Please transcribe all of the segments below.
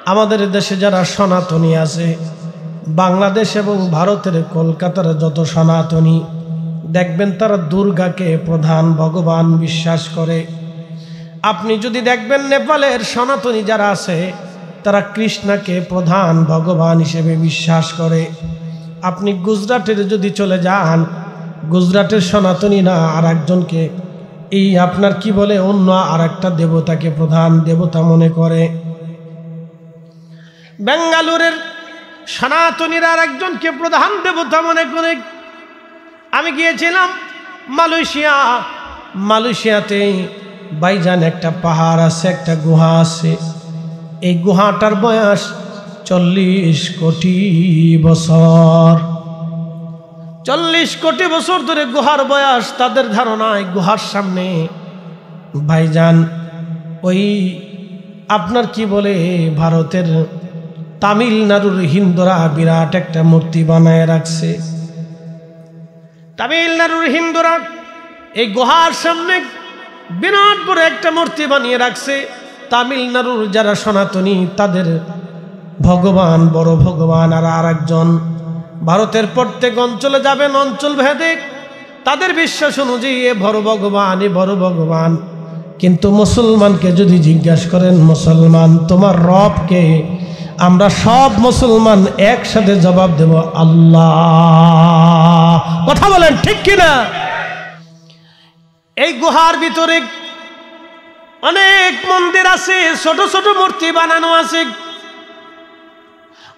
আমাদের দেশে যারা সনাতনী আছে, বাংলাদেশ এবং ভারতের কলকাতার যত সনাতনী দেখবেন তারা দুর্গাকে প্রধান ভগবান বিশ্বাস করে। আপনি যদি দেখবেন নেপালের সনাতনী যারা আছে তারা কৃষ্ণকে প্রধান ভগবান হিসেবে বিশ্বাস করে। আপনি গুজরাটের যদি চলে যান, গুজরাটের সনাতনীরা আর একজনকে এই আপনার কি বলে অন্য আর একটা দেবতাকে প্রধান দেবতা মনে করে। বেঙ্গালুরের সনাতনীরা আর একজনকে প্রধান দেবতা মনে করে। আমি গিয়েছিলাম মালয়েশিয়াতে বাইজান একটা পাহাড় আছে, একটা গুহা আছে। এই গুহাটার বয়স 40 কোটি বছর। 40 কোটি বছর ধরে গুহার বয়স। তাদের ধারণায় গুহার সামনে ভাইজান ওই আপনার কি বলে ভারতের তামিলনাড়ুর হিন্দুরা বিরাট একটা মূর্তি বানায় রাখছে। তামিলনাড়ুর হিন্দুরা এই গুহার সামনে বিরাট বড় একটা মূর্তি বানিয়ে রাখছে। তামিলনাড়ুর যারা সনাতনী তাদের ভগবান বড় ভগবান আর একজন। ভারতের প্রত্যেক অঞ্চলে যাবেন, অঞ্চল ভেদে তাদের বিশ্বাস অনুযায়ী এ বড় ভগবান, এ বড় ভগবান। কিন্তু মুসলমানকে যদি জিজ্ঞাসা করেন, মুসলমান তোমার রবকে, আমরা সব মুসলমান একসাথে জবাব দেব আল্লাহ। কথা বলেন ঠিক কিনা? এই গুহার ভিতরে অনেক মন্দির আছে, ছোট ছোট মূর্তি বানানো আছে।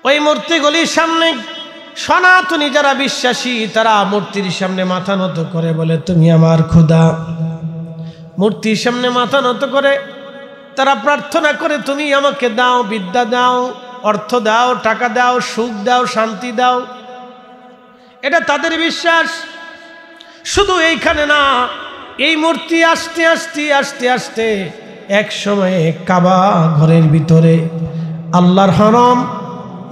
ওই মূর্তিগুলির সামনে সনাতনী যারা বিশ্বাসী তারা মূর্তির সামনে মাথা নত করে বলে তুমি আমার খোদা। মূর্তির সামনে মাথা নত করে তারা প্রার্থনা করে তুমি আমাকে দাও, বিদ্যা দাও, অর্থ দাও, টাকা দাও, সুখ দাও, শান্তি দাও। এটা তাদের বিশ্বাস। শুধু এইখানে না, এই মূর্তি আস্তে আস্তে আস্তে আস্তে এক সময়ে কাবা ঘরের ভিতরে আল্লাহর হরম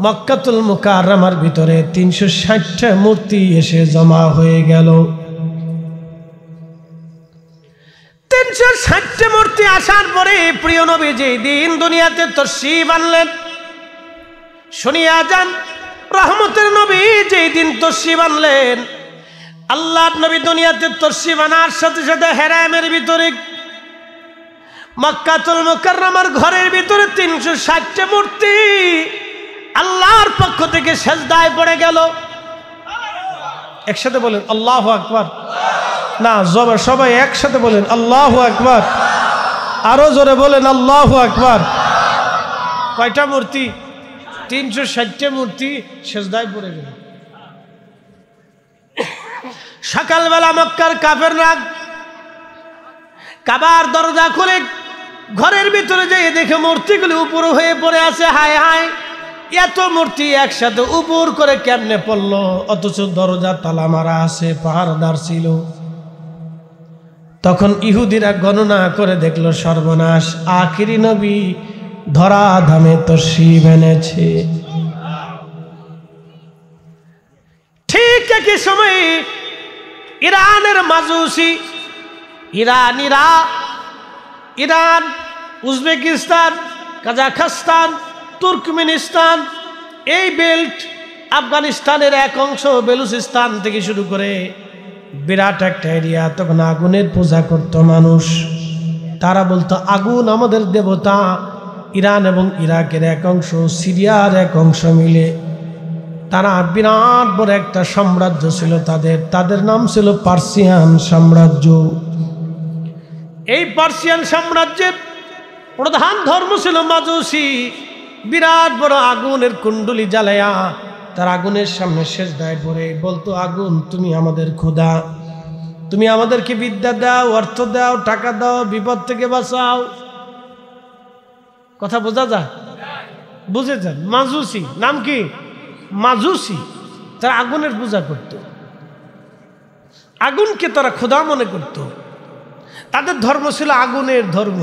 মক্কাতুল মুকাররমার ভিতরে 360টা মূর্তি এসে জমা হয়ে গেল। 360টা মূর্তি আসার পরে প্রিয় নবী যেই দিন দুনিয়াতে তশরীফ আনলেন, শুনিয়া যান রহমতের নবী যেই দিন তশরীফ আনলেন, আল্লাহর নবী দুনিয়াতে তশরীফ আনার সাথে সাথে হেরামের ভিতরে মক্কাতুল মুকাররমার ঘরের ভিতরে 360টা মূর্তি আল্লাহর পক্ষ থেকে সেজদায় পড়ে গেল। একসাথে বলেন আল্লাহু আকবার। না, সবাই একসাথে বলেন আল্লাহু আকবার। আরো জোরে বলেন আল্লাহু আকবার। কয়টা মূর্তি? 360টা মূর্তি সেজদায় পড়ে গেল। সকালবেলা মক্কার কাফেররা কাবার দরজা খুলে ঘরের ভিতরে যেয়ে দেখে মূর্তিগুলি উপর হয়ে পড়ে আছে। হায় হায়, এত মূর্তি একসাথে উপর করে কেমনে পড়লো? অথচ দরজা তালা মারা আছে, পাহারাদার ছিল। তখন ইহুদিরা গণনা করে দেখলো সর্বনাশ, আখিরি নবী ধরা ধামে তশরীফ এনেছে। ঠিক একই সময়ে ইরানের মাজুসি, ইরান, উজবেকিস্তান, কাজাখস্তান, তুর্কমেনিস্তান, এই বেল্ট, আফগানিস্তানের এক অংশ, বেলুচিস্তান থেকে শুরু করে বিরাট একটা এরিয়া। তখন আগুনের পূজা করত মানুষ। তারা বলতো আগুন আমাদের দেবতা। ইরান এবং ইরাকের এক অংশ, সিরিয়ার এক অংশ মিলে তারা বিরাট বড় একটা সাম্রাজ্য ছিল তাদের নাম ছিল পার্সিয়ান সাম্রাজ্য। এই পার্সিয়ান সাম্রাজ্যের প্রধান ধর্ম ছিল মাজুসি। বিরাট বড় আগুনের কুণ্ডলি জ্বালায়া তার আগুনের সামনে সেজদায় পড়ে বলতো, আগুন তুমি আমাদের খোদা, তুমি আমাদেরকে বিদ্যা দাও, অর্থ দাও, টাকা দাও, বিপদ থেকে বাঁচাও। কথা বোঝা যায়? বুঝেছেন? মাজুসি নাম কি? মাজুসি। তারা আগুনের পূজা করত, আগুনকে তারা খোদা মনে করত। তাদের ধর্ম ছিল আগুনের ধর্ম।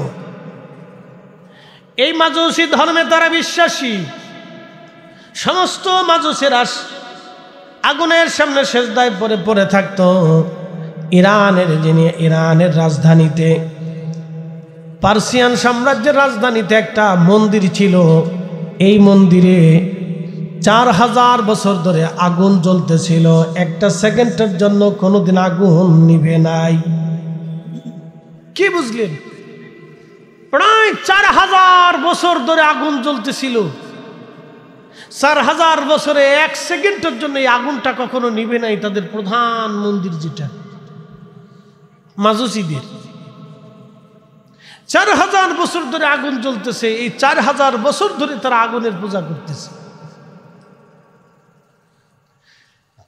এই মাজুসি ধর্মে তারা বিশ্বাসী। সমস্ত মাজুসেরা আগুনের সামনে সেজদায় পড়ে থাকত। ইরানের রাজধানীতে, পার্সিয়ান সাম্রাজ্যের রাজধানীতে একটা মন্দির ছিল। এই মন্দিরে 4000 বছর ধরে আগুন জ্বলতেছিল, একটা সেকেন্ডের জন্য কোনোদিন আগুন নিভে নাই। কি বুঝলেন? প্রায় 4000 বছর ধরে আগুন জ্বলতেছিল। 4000 বছরে 1 সেকেন্ডের জন্য এই আগুনটা কখনো নিভে নাই। তাদের প্রধান মন্দির যেটা মাজুসিদের, 4000 বছর ধরে আগুন জ্বলতেছে। এই 4000 বছর ধরে তারা আগুনের পূজা করতেছে।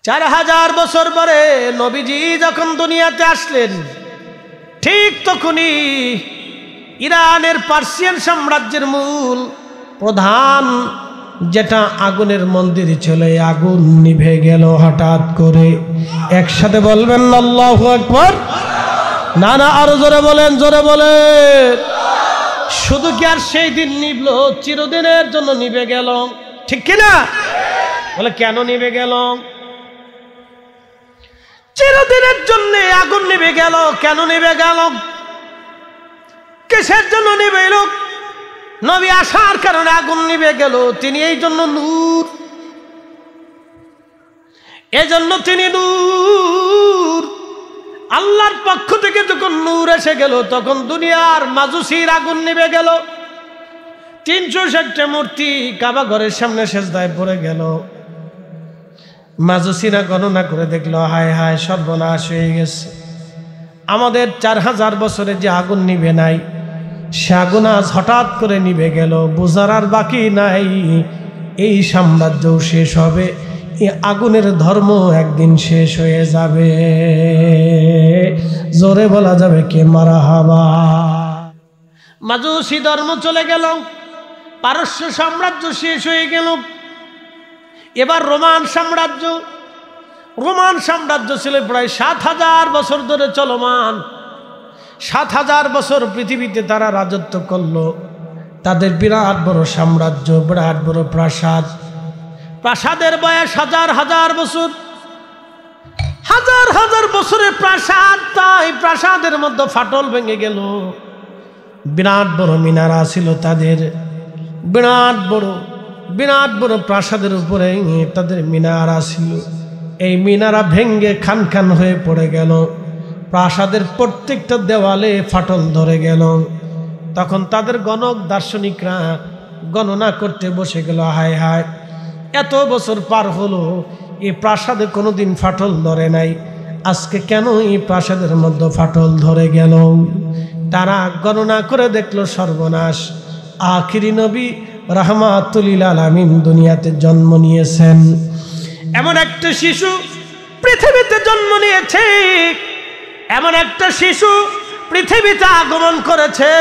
4000 বছর পরে নবীজি যখন দুনিয়াতে আসলেন, ঠিক তখনই ইরানের পার্সিয়ান সাম্রাজ্যের মূল প্রধান যেটা আগুনের মন্দির ছিল, আগুন নিভে গেল হঠাৎ করে। একসাথে বলবেন আল্লাহু আকবার। না না, আরো জোরে বলেন, জোরে বলেন। শুধু কি আর সেই দিন নিভলো? চিরদিনের জন্য নিভে গেল, ঠিক কিনা? বলে কেন নিভে গেল? চিরদিনের জন্য আগুন নিভে গেল। কেন নিভে গেল? কিসের জন্য নিভে গেল? নবী আসার কারণে আগুন নিভে গেল। তিনি এই জন্য নূর, এজন্য তিনি নূর। আল্লাহর পক্ষ থেকে যখন নূর এসে গেল, তখন দুনিয়ার মাজুসির আগুন নিভে গেল। 360টা মূর্তি কাবা ঘরের সামনে সেজদায় পড়ে গেল। মাজুসিরা গণনা করে দেখলো, হায় হায়, সর্বনাশ হয়ে গেছে। আমাদের 4000 বছরে যে আগুন নিভে নাই, সে আগুন আজ হঠাৎ করে নিভে গেল। বোঝার আর বাকি নাই, এই সাম্রাজ্যও শেষ হবে, এই আগুনের ধর্ম একদিন শেষ হয়ে যাবে। জোরে বলা যাবে কে মারহাবা। মাজুসি ধর্ম চলে গেল, পারস্য সাম্রাজ্য শেষ হয়ে গেল। এবার রোমান সাম্রাজ্য। রোমান সাম্রাজ্য ছিল প্রায় 7000 বছর ধরে চলমান। 7000 বছর পৃথিবীতে তারা রাজত্ব করলো। তাদের বিরাট বড় সাম্রাজ্য, বিরাট বড় প্রাসাদ। প্রাসাদের বয়স হাজার হাজার বছর, হাজার হাজার বছরের প্রাসাদ। তাই প্রাসাদের মধ্যে ফাটল ভেঙে গেল। বিরাট বড় মিনারা ছিল তাদের, বিরাট বড় বিরাট বড় প্রাসাদের উপরে তাদের মিনারা ছিল। এই মিনারা ভেঙ্গে খান খান হয়ে পড়ে গেল। প্রাসাদের প্রত্যেকটা দেওয়ালে ফাটল ধরে গেল। তখন তাদের গণক দার্শনিকরা গণনা করতে বসে গেল, হায় হায়, এত বছর পার হলো, এই প্রাসাদে কোনোদিন ফাটল ধরে নাই, আজকে কেন এই প্রাসাদের মধ্যে ফাটল ধরে গেল? তারা গণনা করে দেখলো, সর্বনাশ, আখিরি নবী রাহমাতুল লিল আলামিন দুনিয়াতে জন্ম নিয়েছেন। এমন একটা শিশু পৃথিবীতে জন্ম নিয়েছে, এমন একটা শিশু পৃথিবীতে আগমন করেছে,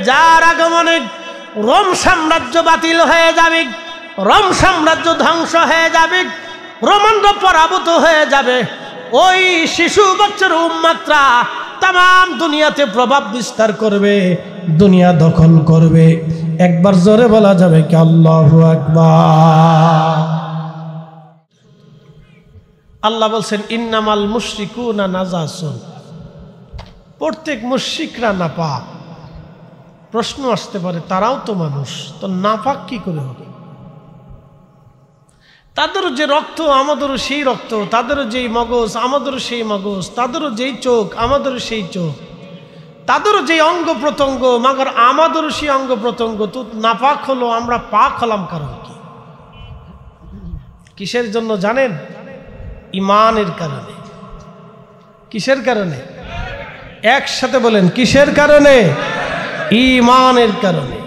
যার আগমনে রোম সাম্রাজ্য বাতিল হয়ে যাবে, রোম সাম্রাজ্য ধ্বংস হয়ে যাবে, রোমানরা পরাভূত হয়ে যাবে। ওই শিশু বাচ্চার উম্মাত্রা তাম দুনিয়াতে প্রভাব বিস্তার করবে, দুনিয়া দখল করবে। একবার জোরে বলা যাবে কি আল্লাহু আকবার। আল্লাহ বলছেন, ইন্নামাল মুশরিকুনা নাজাসুন। প্রত্যেক মুশরিকরা নাপাক। প্রশ্ন আসতে পারে, তারাও তো মানুষ, তো নাপাক কি করে হবে? তাদেরও যে রক্ত আমাদেরও সেই রক্ত, তাদেরও যেই মগজ আমাদেরও সেই মগজ, তাদেরও যেই চোখ আমাদেরও সেই চোখ, তাদেরও যেই অঙ্গ প্রত্যঙ্গ, মাগর আমাদেরও সেই অঙ্গ প্রত্যঙ্গ। তো নাপাক হলো, আমরা পাক হলাম কারণ কি? কিসের জন্য জানেন? ইমানের কারণে। কিসের কারণে? একসাথে বলেন, কিসের কারণে? ইমানের কারণে।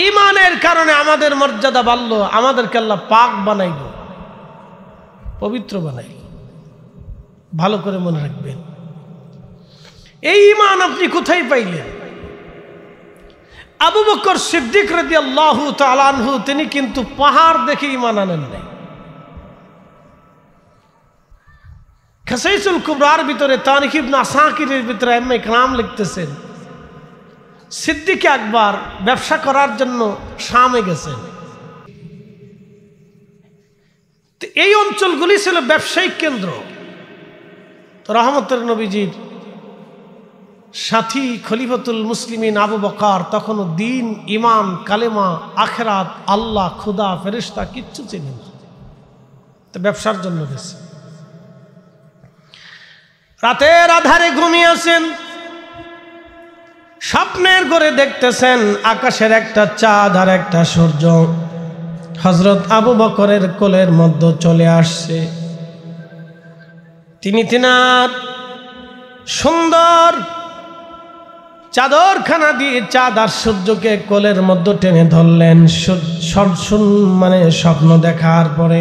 ইমানের কারণে আমাদের মর্যাদা বাড়লো, আমাদেরকে আল্লাহ পাক বানাইল, পবিত্র বানাইল। ভালো করে মনে রাখবেন। এই ইমান আপনি কোথায় পাইলেন? আবু বকর সিদ্দিক রাদিয়াল্লাহু তাআলা আনহু, তিনি কিন্তু পাহাড় দেখে ইমান আনেন নাই। খাসাইসুল কুবরার ভিতরে, তারিখ ইবনে আসাকিরের ভিতরে ইমাম ইকরাম লিখতেছেন, সিদ্দিক আকবর ব্যবসা করার জন্য শামে গেছেন। এই অঞ্চলগুলি ছিল ব্যবসায়িক কেন্দ্র। তো রহমতের নবীজির সাথী খলিফাতুল মুসলিমিন আবু বকর তখনও দিন, ইমান, কালেমা, আখেরাত, আল্লাহ, খুদা, ফেরেশতা কিচ্ছু চেনেন না, তো ব্যবসার জন্য গেছে। রাতের আধারে ঘুমিয়েছেন, স্বপ্নের ঘরে দেখতেছেন আকাশের একটা চাঁদ আর একটা সূর্য হযরত আবু বকরের কোলের মধ্যে চলে আসছে। তিনি তিনার সুন্দর চাদরখানা দিয়ে চাঁদ আর সূর্যকে কোলের মধ্যে টেনে ধরলেন। স্বপ্ন দেখার পরে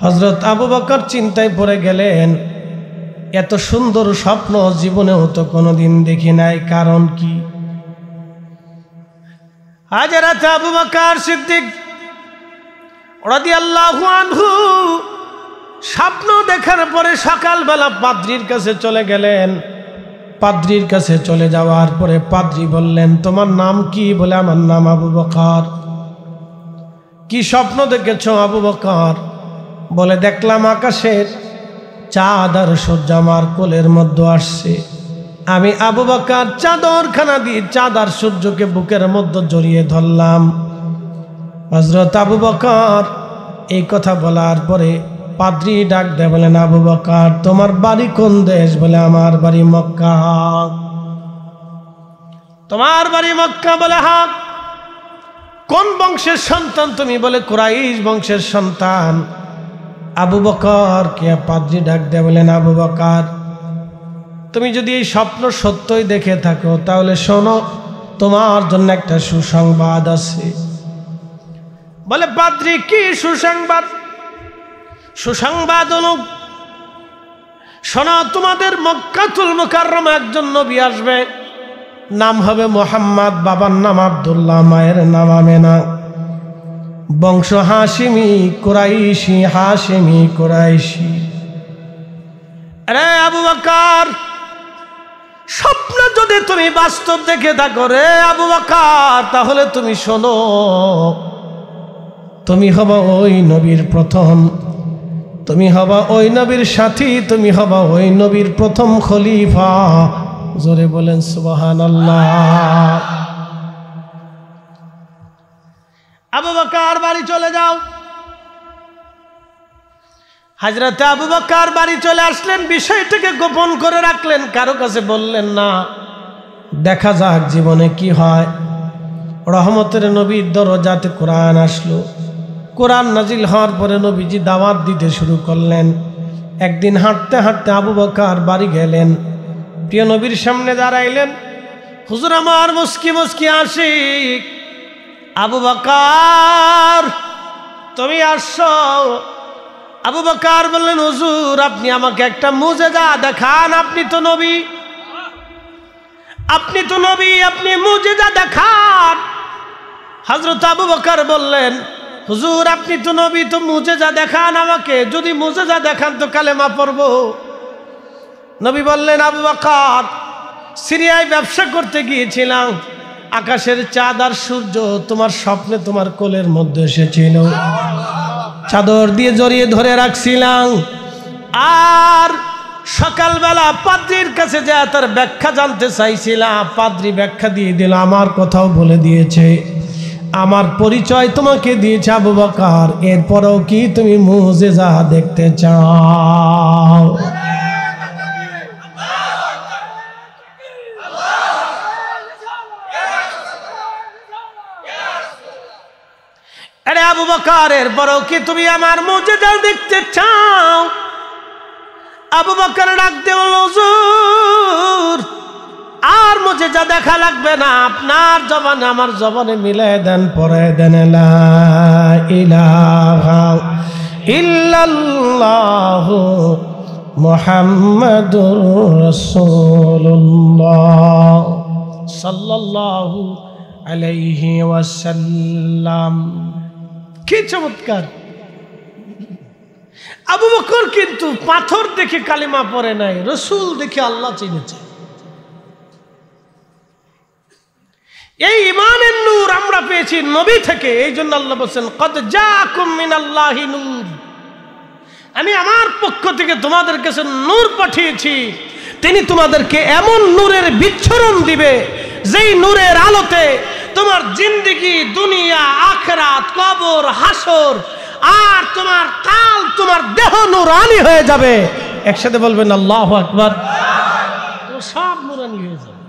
হযরত আবু বকর চিন্তায় পড়ে গেলেন, এত সুন্দর স্বপ্ন জীবনেও তো কোনোদিন দেখি নাই, কারণ কি? হযরত আবু বকর সিদ্দিক রাদিয়াল্লাহু আনহু স্বপ্ন দেখার পরে সকালবেলা পাদ্রীর কাছে চলে গেলেন। পাদ্রীর কাছে চলে যাওয়ার পরে পাদ্রী বললেন, তোমার নাম কি? বলে, আমার নাম আবু বকর। কি স্বপ্ন দেখেছ আবু বকর? বলে, দেখলাম আকাশের চাঁদ আর সূর্য আমার কোলের মধ্যে আসছে। আমি আবু বকর চাদরখানা দিয়ে চাঁদ আর সূর্যকে বুকের মধ্যে জড়িয়ে ধরলাম। হযরত আবু বকর এই কথা বলার পরে পাদ্রী ডাক দেয়, বলেন, আবু বকর তোমার বাড়ি কোন দেশ? বলে, আমার বাড়ি মক্কা। তোমার বাড়ি মক্কা? বলে, হ্যাঁ। কোন বংশের সন্তান তুমি? বলে, কুরাইশ বংশের সন্তান। আবু বকর কে পাদ্রী ডাক দেয়, বলেন, আবু বকর তুমি যদি এই স্বপ্ন সত্যই দেখে থাকো তাহলে শোনো, তোমার জন্য একটা সুসংবাদ আছে। বলে, পাদ্রী কি সুসংবাদ? সুসংবাদ হলো, শোনো, তোমাদের মক্কাতুল মুকাররমা একজন নবী আসবে, নাম হবে মুহাম্মদ, বাবার নাম আব্দুল্লাহ, মায়ের নাম আমেনা, বংশ হাশিমি কুরাইশি, হাশিমি কুরাইশি। আরে আবু বকর, স্বপ্ন যদি তুমি বাস্তব দেখে থাকো রে আবু বকর, তাহলে তুমি শোনো, তুমি হবা ওই নবীর প্রথম, তুমি হবা ওই নবীর সাথী, তুমি হবা ওই নবীর প্রথম খলিফা। জোরে বলেন সুবহানাল্লাহ। আবু বকর বাড়ি চলে যাও। হযরত আবু বকর বাড়ি চলে আসলেন, বিষয়টাকে গোপন করে রাখলেন, কারো কাছে বললেন না, দেখা যাক জীবনে কি হয়। রহমতের নবীর দরজাতে কোরআন আসলো। কোরআন নাজিল হওয়ার পরে নবীজি দাওয়াত দিতে শুরু করলেন। একদিন হাঁটতে হাঁটতে আবু বকর বাড়ি গেলেন, প্রিয় নবীর সামনে দাঁড়াইলেন। হুজুর আমার মুস্কি মুস্কি আশিক আবু বকর, তুমি আসছো? আবু বকর বললেন, হুজুর আপনি আমাকে একটা মুজিজা দেখান, আপনি তো নবী, আপনি তো নবী, আপনি মুজিজা দেখান। হযরত আবু বকর বললেন, হুজুর আপনি তো নবী, তো মুজিজা দেখান আমাকে, যদি মুজিজা দেখান তো কালেমা পড়বো। নবী বললেন, আবু বকর সিরিয়ায় ব্যবসা করতে গিয়েছিলাম, আকাশের চাঁদ আর সূর্য তোমার স্বপ্নে তোমার কোলের মধ্যে এসেছিল, চাদর দিয়ে জড়িয়ে ধরে রাখছিলাম, আর সকালবেলা পাদ্রীর কাছে যায় তার ব্যাখ্যা জানতে চাইছিলাম, পাদ্রী ব্যাখ্যা দিয়ে দিল, আমার কথাও বলে দিয়েছে, আমার পরিচয় তোমাকে দিয়েছে আবু বকর, এরপরেও কি তুমি মুজিজা দেখতে চাও? আরে আবু বকর, এরপরেও কি তুমি আমার মুজিজা দেখতে চাও? আবু বকর ডাক দিয়ে বলল, হুজুর আর মুজিজা দেখা লাগবে না, আপনার জবানে আমার জবানে মিলে দেন, পরে দেন লা ইলাহা ইল্লাল্লাহু মুহাম্মাদুর রাসূলুল্লাহ সাল্লাল্লাহু আলাইহি ওয়াসাল্লাম। কি চমৎকার! আবু বকর কিন্তু পাথর দেখে কালিমা পড়ে নাই, রসুল দেখে আল্লাহ চিনেছে। এই ঈমানের নূর আমরা পেয়েছি নবী থেকে, এই জন্য আল্লাহ বলেন, কদ জাআকুম মিনাল্লাহি নূর, আমি আমার পক্ষ থেকে তোমাদের কাছে নূর পাঠিয়েছি। তিনি তোমাদেরকে এমন নূরের বিচ্ছরণ দিবে যেই নূরের আলোতে তোমার জিন্দেগি, দুনিয়া, আখিরাত, কবর, হাসর আর তোমার কাল, তোমার দেহ নূরানি হয়ে যাবে। একসাথে বলবেন আল্লাহু আকবার। সব নূরানি হয়ে যাবে।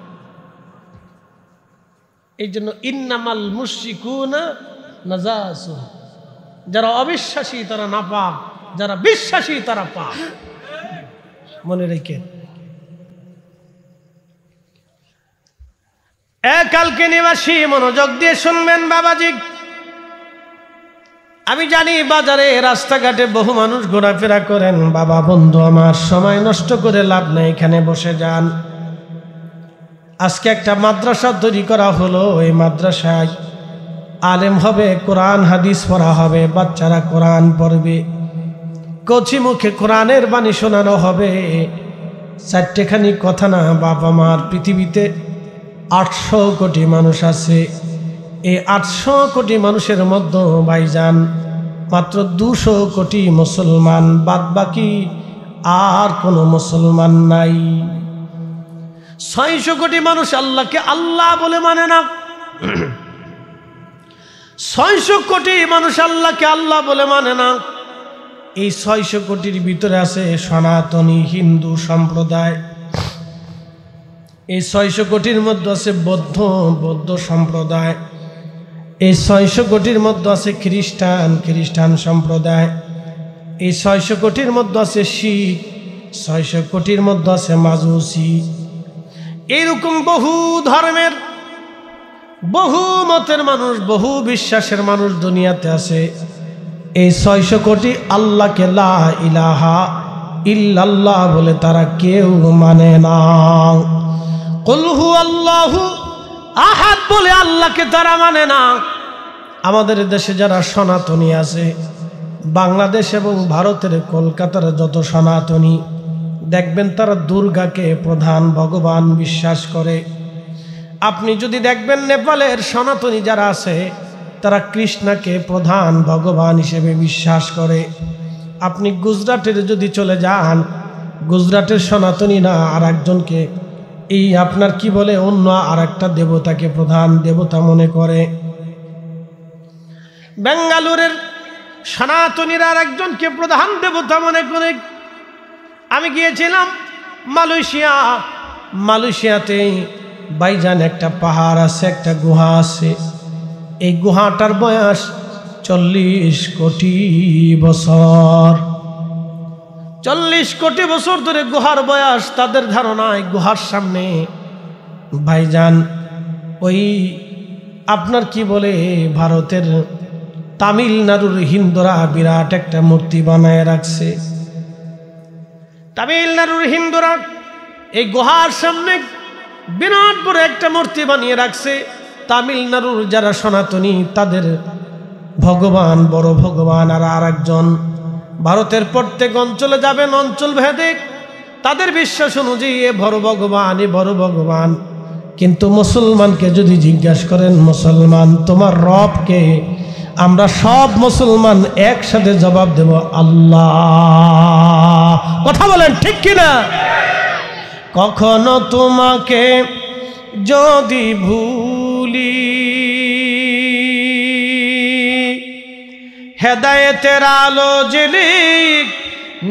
এই জন্য ইন্নামাল মুশরিকুনা নাজাসুন, যারা অবিশ্বাসী তারা নাপাক, যারা বিশ্বাসী তারা পাক। মনে রেখে কালকে নিবাসী মনোযোগ দিয়ে শুনবেন বাবাজি। আমি জানি বাজারে রাস্তাঘাটে বহু মানুষ ঘোরাফেরা করেন। বাবা বন্ধু আমার, সময় নষ্ট করে লাভ নেই, এখানে বসে যান। আজকে একটা মাদ্রাসা তৈরি করা হলো। এই মাদ্রাসায় আলেম হবে, কোরআন হাদিস পড়া হবে, বাচ্চারা কোরআন পড়বে, কচি মুখে কোরআনের বাণী শোনানো হবে। চারটেখানি কথা না বাবা মার, পৃথিবীতে 800 কোটি মানুষ আছে। এই 800 কোটি মানুষের মধ্যে ভাইজান মাত্র 200 কোটি মুসলমান, বাদ বাকি আর কোনো মুসলমান নাই। 600 কোটি মানুষ আল্লাহকে আল্লাহ বলে মানে না। 600 কোটি মানুষ আল্লাহকে আল্লাহ বলে মানে না। এই 600 কোটির ভিতরে আছে সনাতনী হিন্দু সম্প্রদায়। এই 600 কোটির মধ্যে আছে বৌদ্ধ সম্প্রদায়। এই 600 কোটির মধ্যে আছে খ্রিস্টান সম্প্রদায়। এই 600 কোটির মধ্যে আছে শিখ। 600 কোটির মধ্যে আছে মাজুসি। এইরকম বহু ধর্মের, বহু মতের মানুষ, বহু বিশ্বাসের মানুষ দুনিয়াতে আছে। এই 600 কোটি আল্লাহকে লা ইলাহা ইল্লাল্লাহ বলে তারা কেউ মানে না। কুল হুয়াল্লাহু আহাদ বলে আল্লাহকে তারা মানে না। আমাদের দেশে যারা সনাতনী আছে, বাংলাদেশ এবং ভারতের কলকাতার যত সনাতনী দেখবেন তারা দুর্গাকে প্রধান ভগবান বিশ্বাস করে। আপনি যদি দেখবেন নেপালের সনাতনী যারা আছে তারা কৃষ্ণকে প্রধান ভগবান হিসেবে বিশ্বাস করে। আপনি গুজরাটের যদি চলে যান, গুজরাটের সনাতনীরা আর একজনকে, এই আপনার কি বলে, অন্য আর একটা দেবতাকে প্রধান দেবতা মনে করে। বেঙ্গালুরের সনাতনীরা আর একজনকে প্রধান দেবতা মনে করে। আমি গিয়েছিলাম মালয়েশিয়াতে ভাইজান একটা পাহাড় আছে, একটা গুহা আছে। এই গুহাটার বয়স 40 কোটি বছর। 40 কোটি বছর ধরে গুহার বয়স। তাদের ধারণায় গুহার সামনে ভাইজান ওই আপনার কি বলে, ভারতের তামিলনাড়ুর হিন্দুরা বিরাট একটা মূর্তি বানায় রাখছে। তামিলনাড়ুর হিন্দুরা এই গুহার সামনে বিরাট বড় একটা মূর্তি বানিয়ে রাখছে। তামিলনাড়ুর যারা সনাতনী তাদের ভগবান, বড় ভগবান আর একজন। ভারতের প্রত্যেক অঞ্চলে যাবেন, অঞ্চল ভেদে তাদের বিশ্বাস অনুযায়ী এ বড় ভগবান, এ বড় ভগবান। কিন্তু মুসলমানকে যদি জিজ্ঞাসা করেন, মুসলমান তোমার রবকে, আমরা সব মুসলমান একসাথে জবাব দেব আল্লাহ। কথা বলেন ঠিক কিনা? কখনো তোমাকে যদি ভুলি, হেদায়েতের আলো জেলে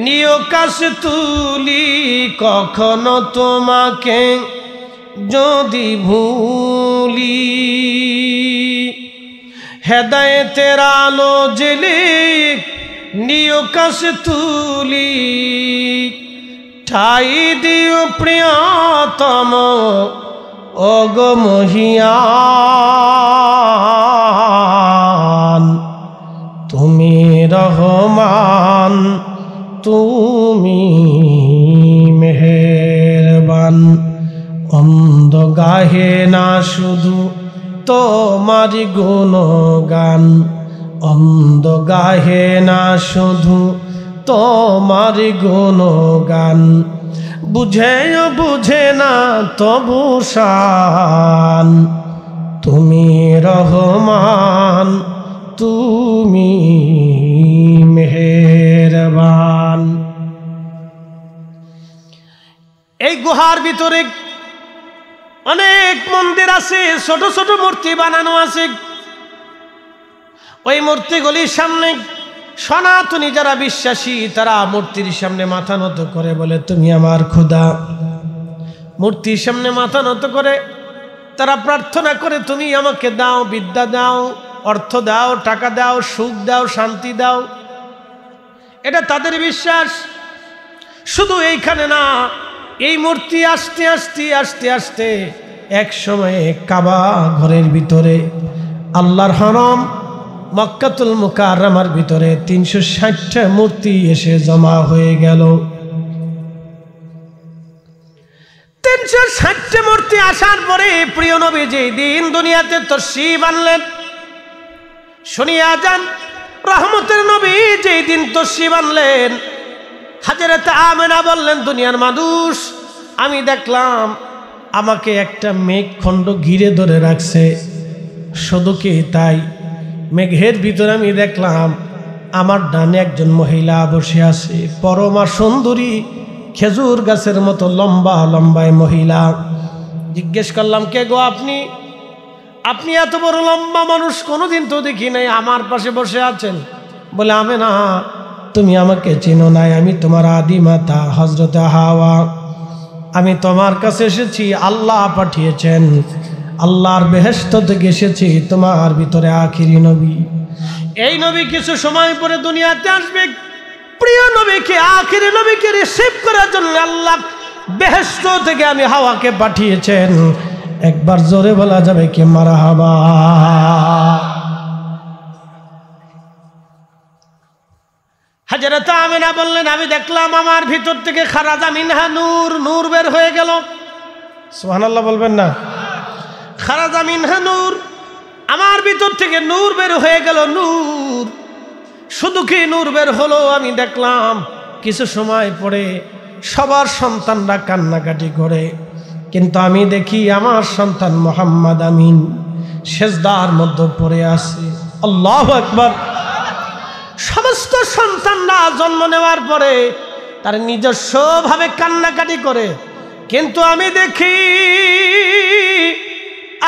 নিয় কাশ তুলি। কখনো তোমাকে যদি ভুলি, হেদায়েতের আলো জেলে নিয় কাশ তুলি। ঠাই দিও প্রিয়তম ওগো মহিয়ান, তুমি রহমান, তুমি মেহেরবান। অন্ধ গাহে না শুধু তোমারি গুণগান, অন্ধ গাহে না শুধু তোমারি গুণগান। বুঝেও বুঝে না তবু শান, তুমি রহমান, তুমি মেহেরবান। এই গুহার ভিতরে অনেক মন্দির আছে, ছোট ছোট মূর্তি বানানো আছে। ওই মূর্তিগুলির সামনে সনাতনী যারা বিশ্বাসী তারা মূর্তির সামনে মাথা নত করে বলে, তুমি আমার খোদা। মূর্তির সামনে মাথা নত করে তারা প্রার্থনা করে, তুমি আমাকে দাও, বিদ্যা দাও, অর্থ দাও, টাকা দাও, সুখ দাও, শান্তি দাও। এটা তাদের বিশ্বাস। শুধু এইখানে না, এই মূর্তি আস্তে আস্তে আস্তে আস্তে এক সময়ে কাবা ঘরের ভিতরে আল্লাহর হরম মক্কাতুল মুকাররমার ভিতরে 360টা মূর্তি এসে জমা হয়ে গেল। 360টা মূর্তি আসার পরে প্রিয় নবী যেই দিন দুনিয়াতে তশরীফ আনলেন, শুনিয়া যান, রহমতের নবী যেই দিন তশরীফ আনলেন, হযরত আমেনা বললেন, দুনিয়ার মানুষ, আমি দেখলাম আমাকে একটা মেঘখণ্ড ঘিরে ধরে রাখছে। শুধু কি তাই, মেঘের ভিতরে আমি দেখলাম আমার ডানে একজন মহিলা বসে আছে, পরমা সুন্দরী, খেজুর গাছের মতো লম্বা লম্বায় মহিলা। জিজ্ঞেস করলাম, কে গো আপনি? আপনি এত বড় লম্বা মানুষ কোনোদিন তো দেখি নাই, আমার পাশে বসে আছেন। বলে, আমেনা, তুমি আমাকে চেনো নাই, আমি তোমার আদি মাতা হযরত হাওয়া। আমি তোমার কাছে এসেছি, আল্লাহ পাঠিয়েছেন, আল্লাহর বেহেশত থেকে এসেছি, তোমার ভিতরে আখিরি নবী। এই নবী কিছু সময় পরে দুনিয়াতে আসবে। প্রিয় নবীকে, আখিরি নবীকে রিসিভ করার জন্য আল্লাহ বেহেশত থেকে আমি হাওয়াকে পাঠিয়েছেন। একবার জোরে বলা যাবে কি মারহাবা? হযরত আমেনা বললেন, আমি দেখলাম আমার ভিতর থেকে খারাজা মিনহা নূর, নূর বের হয়ে গেল। সুবহানাল্লাহ বলবেন না? খারাজা মিনহা নূর, আমার ভিতর থেকে নূর বের হয়ে গেল। নূর, শুধু কি নূর বের হলো, আমি দেখলাম কিছু সময় পরে সবার সন্তানরা কান্নাকাটি করে, কিন্তু আমি দেখি আমার সন্তান মুহাম্মদ আমিন সেজদার মধ্যে পড়ে আছে। আল্লাহু আকবার। সমস্ত সন্তানরা জন্ম নেওয়ার পরে তার নিজস্বভাবে কান্নাকাটি করে, কিন্তু আমি দেখি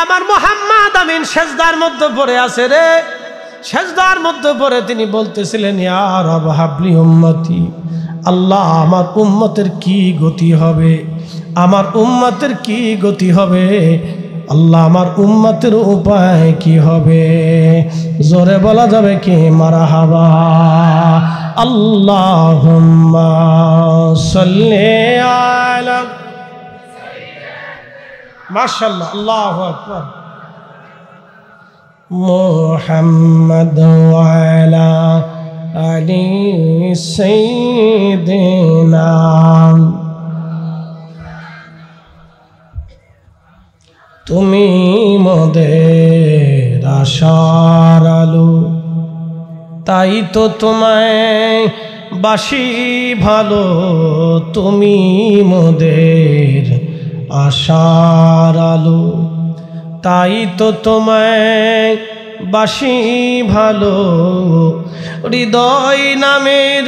আমার মুহাম্মদ আমিন সেজদার মধ্যে পড়ে আছে রে। সেজদার মধ্যে পড়ে তিনি বলতেছিলেন, ইয়া রব হাবলি উম্মতি, আল্লাহ আমার উম্মতের কি গতি হবে, আমার উম্মতের কি গতি হবে, আল্লাহ আমার উম্মতের উপায় কি হবে? জোরে বলা যাবে কি মারহাবা? আল্লাহুম্মা সাল্লি আলা, মাশাআল্লাহ, আল্লাহু আকবার। মুহাম্মদ ওয়া আলা আলি সাইয়্যিদিনা। তুমি মোদের আশার আলো, তাই তো তোমায় বাসি ভালো। তুমি মোদের আশার আলো, তাই তো তোমায় বাসি ভালো। হৃদয় নামের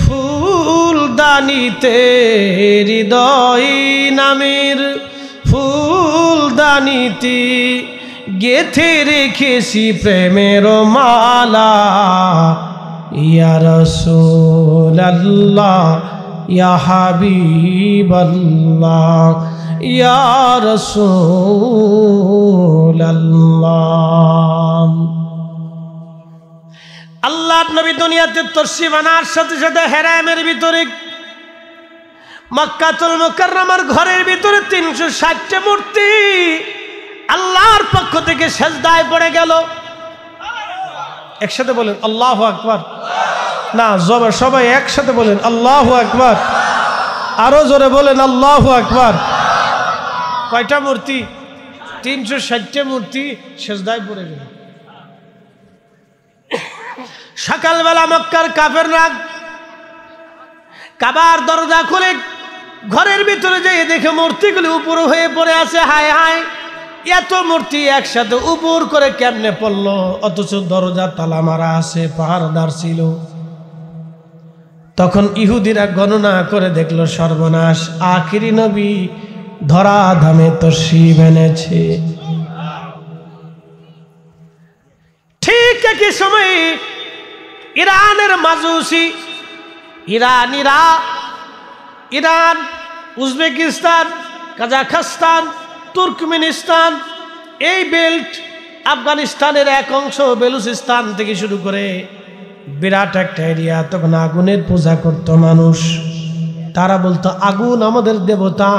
ফুলদানিতে, হৃদয় নামের ফুলদানিতে গেথে রেখেছি প্রেমের মালা। ইয়া রাসূলুল্লাহ, ইয়া হাবিবাল্লাহ, ইয়া রাসূলুল্লাহ। আল্লাহর নবী দুনিয়াতে তশরীফ আনার সাথে সাথে হেরামের ভিতরে মক্কাতুল মুকাররমার ঘরের ভিতরে 360টা মূর্তি আল্লাহর পক্ষ থেকে সেজদায় পড়ে গেল। একসাথে বলেন আল্লাহু আকবার। না, সবাই একসাথে বলেন আল্লাহু আকবার। আরো জোরে বলেন আল্লাহু আকবার। কয়টা মূর্তি? 360টা মূর্তি সেজদায় পড়ে গেল। সকালবেলা মক্কার কাফেররা কাবার দরজা খুলে ঘরের ভিতরে যেয়ে দেখে মূর্তিগুলি উপর হয়ে পড়ে আছে। হায় হায়, এত মূর্তি একসাথে উপর করে কেমনে পড়লো? অথচ দরজা তালা মারা আছে, পাহারাদার ছিল। তখন ইহুদিরা গণনা করে দেখলো সর্বনাশ, আখিরি নবী ধরা ধামে তশরিফ এনেছে। ঠিক একই সময়ে ইরানের মাজুসি, ইরান, উজবেকিস্তান, কাজাখস্তান, তুর্কমেনিস্তান, এই বেল্ট, আফগানিস্তানের এক অংশ, বেলুচিস্তান থেকে শুরু করে বিরাট একটা এরিয়া। তখন আগুনের পূজা করত মানুষ। তারা বলতো আগুন আমাদের দেবতা।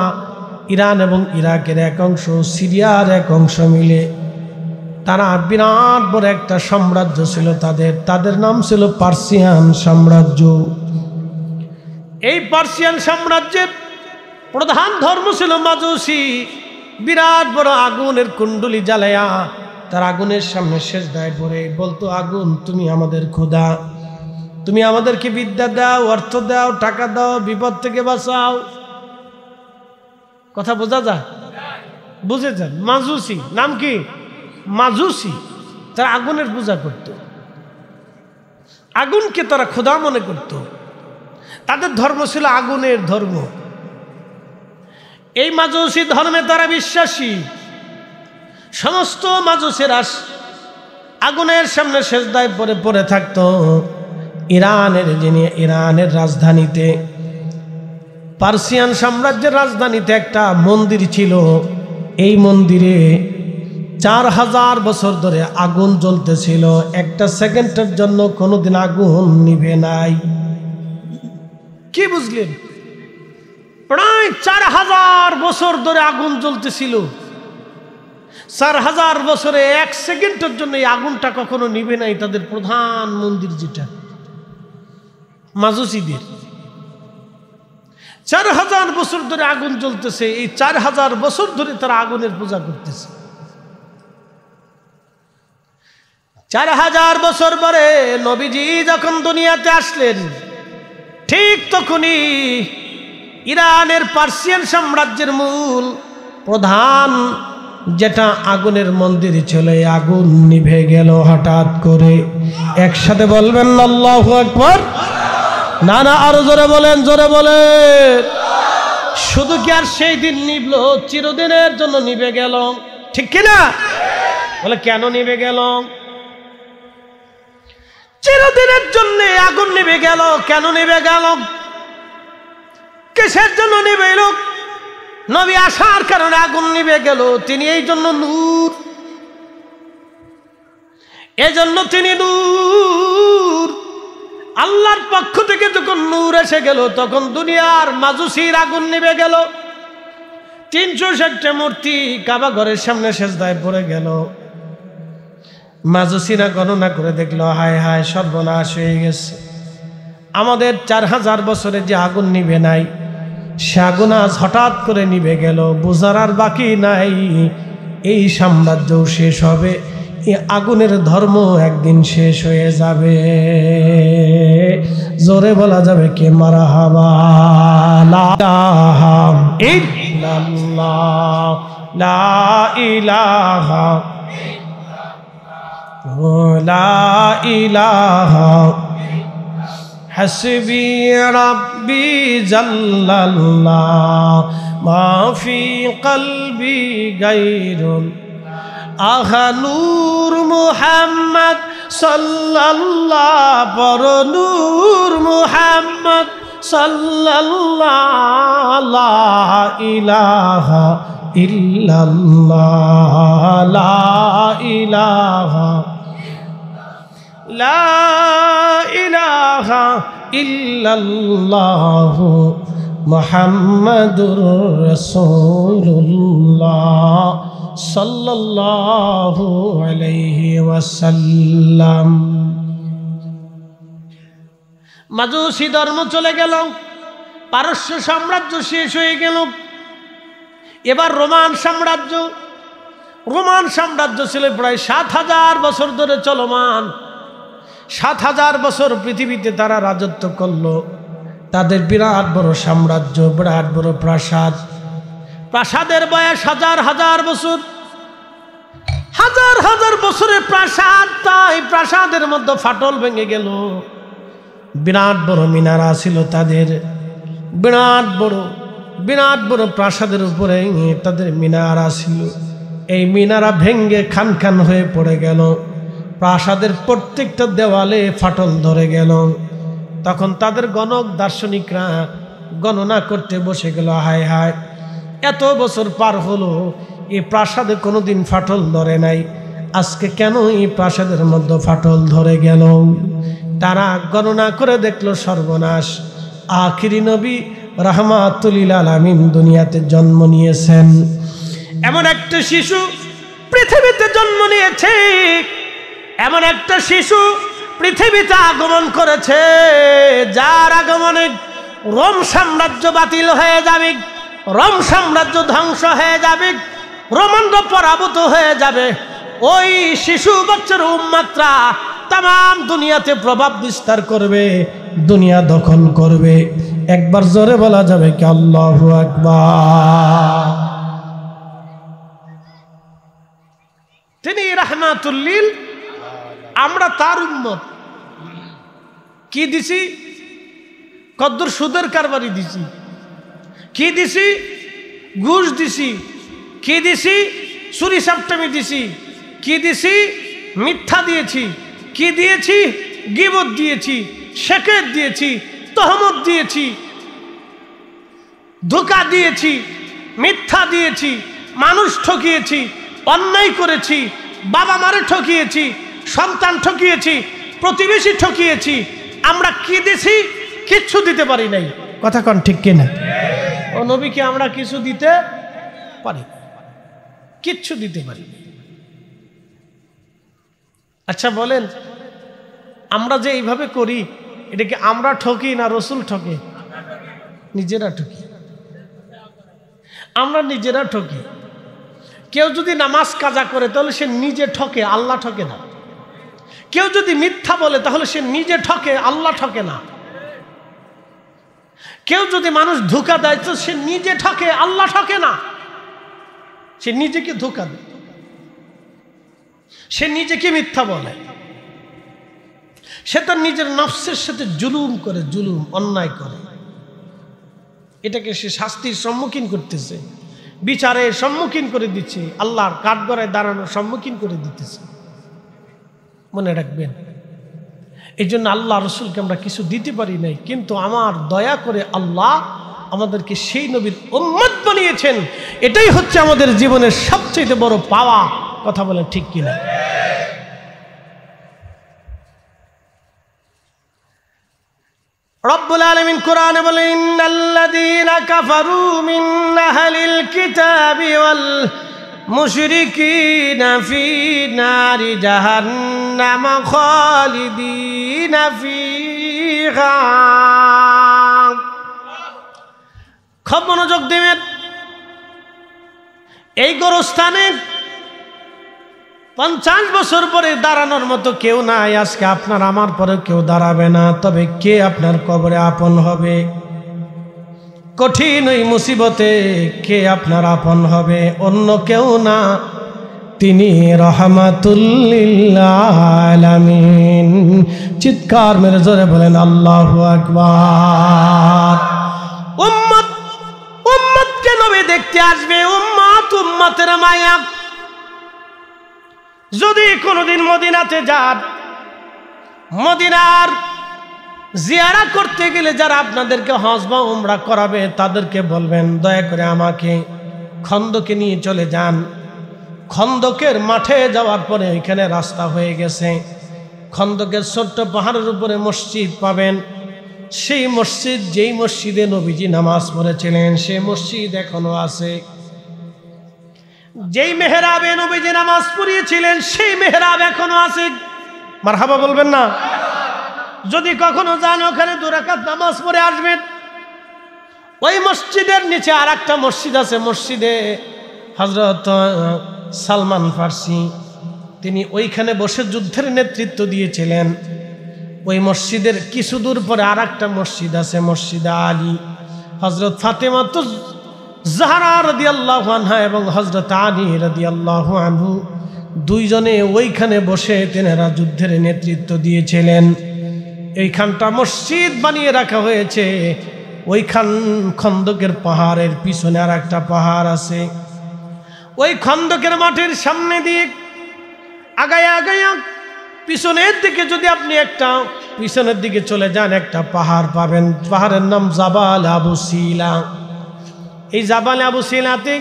ইরান এবং ইরাকের এক অংশ, সিরিয়ার এক অংশ মিলে তারা বিরাট বড় একটা সাম্রাজ্য ছিল তাদের নাম ছিল পার্সিয়ান সাম্রাজ্য। এই পার্সিয়ান সাম্রাজ্যের প্রধান ধর্ম ছিল মাজুসি। বিরাট বড় আগুনের কুণ্ডলি জ্বালায়া তার আগুনের সামনে সেজদায় পড়ে বলতো, আগুন তুমি আমাদের খোদা, তুমি আমাদেরকে বিদ্যা দাও, অর্থ দাও, টাকা দাও, বিপদ থেকে বাঁচাও। কথা বোঝা যায়? বুঝেছেন? মাজুসি নাম কি? মাজুসি। তারা আগুনের পূজা করত, আগুনকে তারা খোদা মনে করত। তাদের ধর্ম ছিল আগুনের ধর্ম। এই মাজুসি ধর্মে তারা বিশ্বাসী। সমস্ত মাজুসেরা আগুনের সামনে সেজদায় পড়ে থাকতো। ইরানের রাজধানীতে, পার্সিয়ান সাম্রাজ্যের রাজধানীতে একটা মন্দির ছিল। এই মন্দিরে 4000 বছর ধরে আগুন জ্বলতেছিল। একটা সেকেন্ডের জন্য কোনোদিন আগুন নিভে নাই। কি বুঝলেন? প্রায় 4000 বছর ধরে আগুন জ্বলতেছিল। 4000 বছরে 1 সেকেন্ডের জন্য এই আগুনটা কখনো নিভে নাই। তাদের প্রধান মন্দির যেটা মাজুসিদের, 4000 বছর ধরে আগুন জ্বলতেছে। এই 4000 বছর ধরে তারা আগুনের পূজা করতেছে। 4000 বছর পরে নবীজি যখন দুনিয়াতে আসলেন, ঠিক তখনই ইরানের পার্সিয়ান সাম্রাজ্যের মূল প্রধান যেটা আগুনের মন্দির ছিল, এই আগুন নিভে গেল হঠাৎ করে। একসাথে বলবেন আল্লাহু আকবার। না না, আরো জোরে বলেন, জোরে বলেন। শুধু কি আর সেই দিন নিভল? চিরদিনের জন্য নিভে গেল, ঠিক কিনা? বলে কেন নিভে গেল? চিরদিনের জন্য আগুন নিভে গেল। কেন নিভে গেল? কিসের জন্য নিভে গেল? নবী আসার কারণে আগুন নিভে গেল। তিনি এই জন্য নূর, এজন্য তিনি নূর। আল্লাহর পক্ষ থেকে যখন নূর এসে গেল, তখন দুনিয়ার মাজুসির আগুন নিভে গেল। 360টা মূর্তি কাবা ঘরের সামনে সেজদায় পড়ে গেল। মাজুসিরা গণনা করে দেখলো, হায় হায়, সর্বনাশ হয়ে গেছে। আমাদের 4000 বছরে যে আগুন নিভে নাই, সে আগুন আজ হঠাৎ করে নিভে গেল। বোঝার আর বাকি নাই, এই সাম্রাজ্য শেষ হবে, এই আগুনের ধর্ম একদিন শেষ হয়ে যাবে। জোরে বলা যাবে কে মারহাবা। লা ইলাহা ইল্লাল্লাহ, লা ইলাহা, লা ইলাহা, হাসবি রাব্বি জাল্লাল্লাহ, মা ফি কলবি গায়রুল আহা নূর মুহাম্মদ সাল্লাল্লাহ, পর নূর মুহাম্মদ সাল্লাল্লাহ, লা ইলাহা ইল্লাল্লাহ, লা ইলাহা, লা ইলাহা ইল্লাল্লাহ, মুহাম্মাদুর রাসূলুল্লাহ সাল্লাল্লাহু আলাইহি ওয়াসাল্লাম। মাজুসি ধর্ম চলে গেল, পারস্য সাম্রাজ্য শেষ হয়ে গেল। এবার রোমান সাম্রাজ্য। রোমান সাম্রাজ্য ছিল প্রায় 7000 বছর ধরে চলমান। 7000 বছর পৃথিবীতে তারা রাজত্ব করলো। তাদের বিরাট বড় সাম্রাজ্য, বিরাট বড় প্রাসাদ। প্রাসাদের বয়স হাজার হাজার বছর, হাজার হাজার বছরের প্রাসাদ। তাই প্রাসাদের মধ্যে ফাটল ভেঙে গেল। বিরাট বড় মিনারা ছিল তাদের, বিরাট বড় প্রাসাদের উপরে তাদের মিনারা ছিল। এই মিনারা ভেঙ্গে খান খান হয়ে পড়ে গেল, প্রাসাদের প্রত্যেকটা দেওয়ালে ফাটল ধরে গেল। তখন তাদের গণক দার্শনিকরা গণনা করতে বসে গেল, হায় হায়, এত বছর পার হলো এই প্রাসাদে কোনোদিন ফাটল ধরে নাই, আজকে কেন এই প্রাসাদের মধ্যে ফাটল ধরে গেল? তারা গণনা করে দেখলো সর্বনাশ, আখিরি নবী রাহমাতুল লিল আলামিন দুনিয়াতে জন্ম নিয়েছেন। এমন একটা শিশু পৃথিবীতে জন্ম নিয়েছে, এমন একটা শিশু পৃথিবীতে আগমন করেছে, যার আগমনে রোম সাম্রাজ্য বাতিল হয়ে যাবে, রোম সাম্রাজ্য ধ্বংস হয়ে যাবে, রোমানরা পরাভূত হয়ে যাবে। ওই শিশু বাচ্চার উম্মতরা তাম দুনিয়াতে প্রভাব বিস্তার করবে, দুনিয়া দখল করবে। একবার জোরে বলা যাবে কি আল্লাহু আকবার? তিনি রাহমাতুল লিল, আমরা তার উম্মত। কি দিছি? কদ্দুর সুদের কারবারি দিছি, কি দিছি? ঘুষ দিছি, কি দিছি? চুরি চাপটামি দিছি, কি দিছি? মিথ্যা দিয়েছি, কি দিয়েছি? গীবত দিয়েছি, শেকের দিয়েছি, তহমত দিয়েছি, ধোঁকা দিয়েছি, মিথ্যা দিয়েছি, মানুষ ঠকিয়েছি, অন্যায় করেছি, বাবা মারে ঠকিয়েছি, সন্তান ঠকিয়েছি, প্রতিবেশী ঠকিয়েছি। আমরা কি দিছি? কিচ্ছু দিতে পারি নাই। কথা কন ঠিক কিনা? ও নবীকে আমরা কিছু দিতে পারি, কিচ্ছু দিতে পারি। আচ্ছা বলেন, আমরা যে এইভাবে করি, এটা কি আমরা ঠকি না রসুল ঠকে? নিজেরা ঠকি, আমরা নিজেরা ঠকি। কেউ যদি নামাজ কাজা করে তাহলে সে নিজে ঠকে, আল্লাহ ঠকে না। কেউ যদি মিথ্যা বলে তাহলে সে নিজে ঠকে, আল্লাহ ঠকে না। কেউ যদি মানুষ ধোঁকা দেয় তো সে নিজে ঠকে, আল্লাহ ঠকে না। সে নিজেকে ধোঁকা দেয়, সে নিজেকে মিথ্যা বলে, সে তার নিজের নফসের সাথে জুলুম করে, জুলুম অন্যায় করে। এটাকে সে শাস্তির সম্মুখীন করতেছে, বিচারের সম্মুখীন করে দিচ্ছে, আল্লাহর কাঠগড়ায় দাঁড়ানোর সম্মুখীন করে দিতেছে। মনে রাখবেন, এই জন্য আল্লাহ রসুলকে আমরা কিছু দিতে পারি নাই, কিন্তু আমার দয়া করে আল্লাহ আমাদেরকে সেই নবীর উম্মত বানিয়েছেন। এটাই হচ্ছে আমাদের জীবনের সবচেয়ে বড় পাওয়া। কথা বলেন ঠিক কিনা? রব্বুল আলামিন কোরআনে বলেন, ইন্নাল্লাযীনা কাফারু মিন আহলিল কিতাবি ওয়াল মুশরিকিনা ফি নারি জাহান্নাম খালিদিনা ফিহা। খুব মনোযোগ দেবেন। এই গোরস্থানে 50 বছর পরে দাঁড়ানোর মতো কেউ নাই। আজকে আপনার আমার পরে কেউ দাঁড়াবে না। তবে কে আপনার কবরে আপন হবে? কঠিন ওই মুসিবতে কে আপনার আপন হবে? অন্য কেউ না, তিনি রাহমাতুল লিল আলামিন। চিৎকার মেরে জোরে বলেন আল্লাহু আকবার। উম্মত উম্মতকে নবী দেখতে আসবে, উম্মত উম্মতের মায়া। যদি কোনোদিন মদিনাতে যান, মদিনার জিয়ারা করতে গেলে যারা আপনাদেরকে হজ বা উমরা করাবে তাদেরকে বলবেন, দয়া করে আমাকে খন্দকে নিয়ে চলে যান। খন্দকের মাঠে যাওয়ার পরে ওইখানে রাস্তা হয়ে গেছে, খন্দকের ছোট্ট পাহাড়ের উপরে মসজিদ পাবেন। সেই মসজিদ, যেই মসজিদে নবীজি নামাজ পড়েছিলেন, সেই মসজিদ এখনো আছে। যেই মেহরাবে নবীজি নামাজ পড়িয়েছিলেন, সেই মেহরাব এখনো আছে। মারহাবা বলবেন না? যদি কখনো যান, ওখানে 2 রাকাত নামাজ পড়ে আসবেন। ওই মসজিদের নিচে আর একটা মসজিদ আছে, মসজিদে হযরত সালমান ফার্সি, তিনি ওইখানে বসে যুদ্ধের নেতৃত্ব দিয়েছিলেন। ওই মসজিদের কিছু দূর পরে আর একটা মসজিদ আছে, মসজিদে আলী। হযরত ফাতেমা জাহরা রাদিয়াল্লাহু আনহা এবং হযরত আলী রাদিয়াল্লাহু আনহু দুইজনে ওইখানে বসে তেনারা যুদ্ধের নেতৃত্ব দিয়েছিলেন। এইখানটা মসজিদ বানিয়ে রাখা হয়েছে। ওইখান খন্দকের পাহাড়ের পিছনে আর একটা পাহাড় আছে। ওই খন্দকের মাঠের সামনে দিয়ে আগায়া আগায়া পিছনের দিকে যদি আপনি একটা পিছনের দিকে চলে যান, একটা পাহাড় পাবেন। পাহাড়ের নাম জাবাল আবু সিলা। এই জাবাল আবু সিলাতে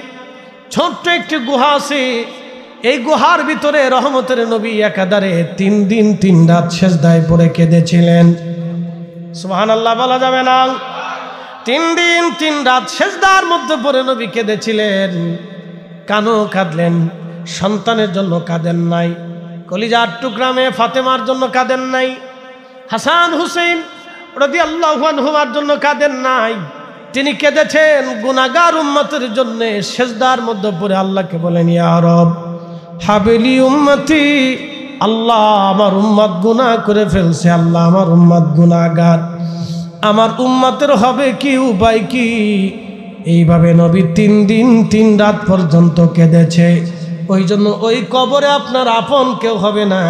ছোট্ট একটি গুহা আছে। এই গুহার ভিতরে রহমতের নবী একাধারে 3 দিন 3 রাত সেজদায় পড়ে কেঁদেছিলেন। সুবহানাল্লাহ বলা যাবে না? 3 দিন 3 রাত সেজদার মধ্যে পড়ে নবী কেঁদেছিলেন। কানও কাঁদলেন, সন্তানের জন্য কাঁদেন নাই, কলিজার টুকরা মেয়ে ফাতেমার জন্য কাঁদেন নাই, হাসান হুসেন রাদিয়াল্লাহু আনহুমার জন্য কাঁদেন নাই। তিনি কেঁদেছেন গুনাহগার উম্মতের জন্য। সেজদার মধ্যে পড়ে আল্লাহকে বলেন, ইয়া রব হাবিলি উম্মতি, আল্লাহ আমার উম্মত গুনাহ করে ফেলছে, আল্লাহ আমার উম্মত গুনাহগার, আমার উম্মতের হবে কি উপায় কি? এইভাবে নবী 3 দিন 3 রাত পর্যন্ত কেঁদেছে। ওই জন্য ওই কবরে আপনার আপন কেউ হবে না,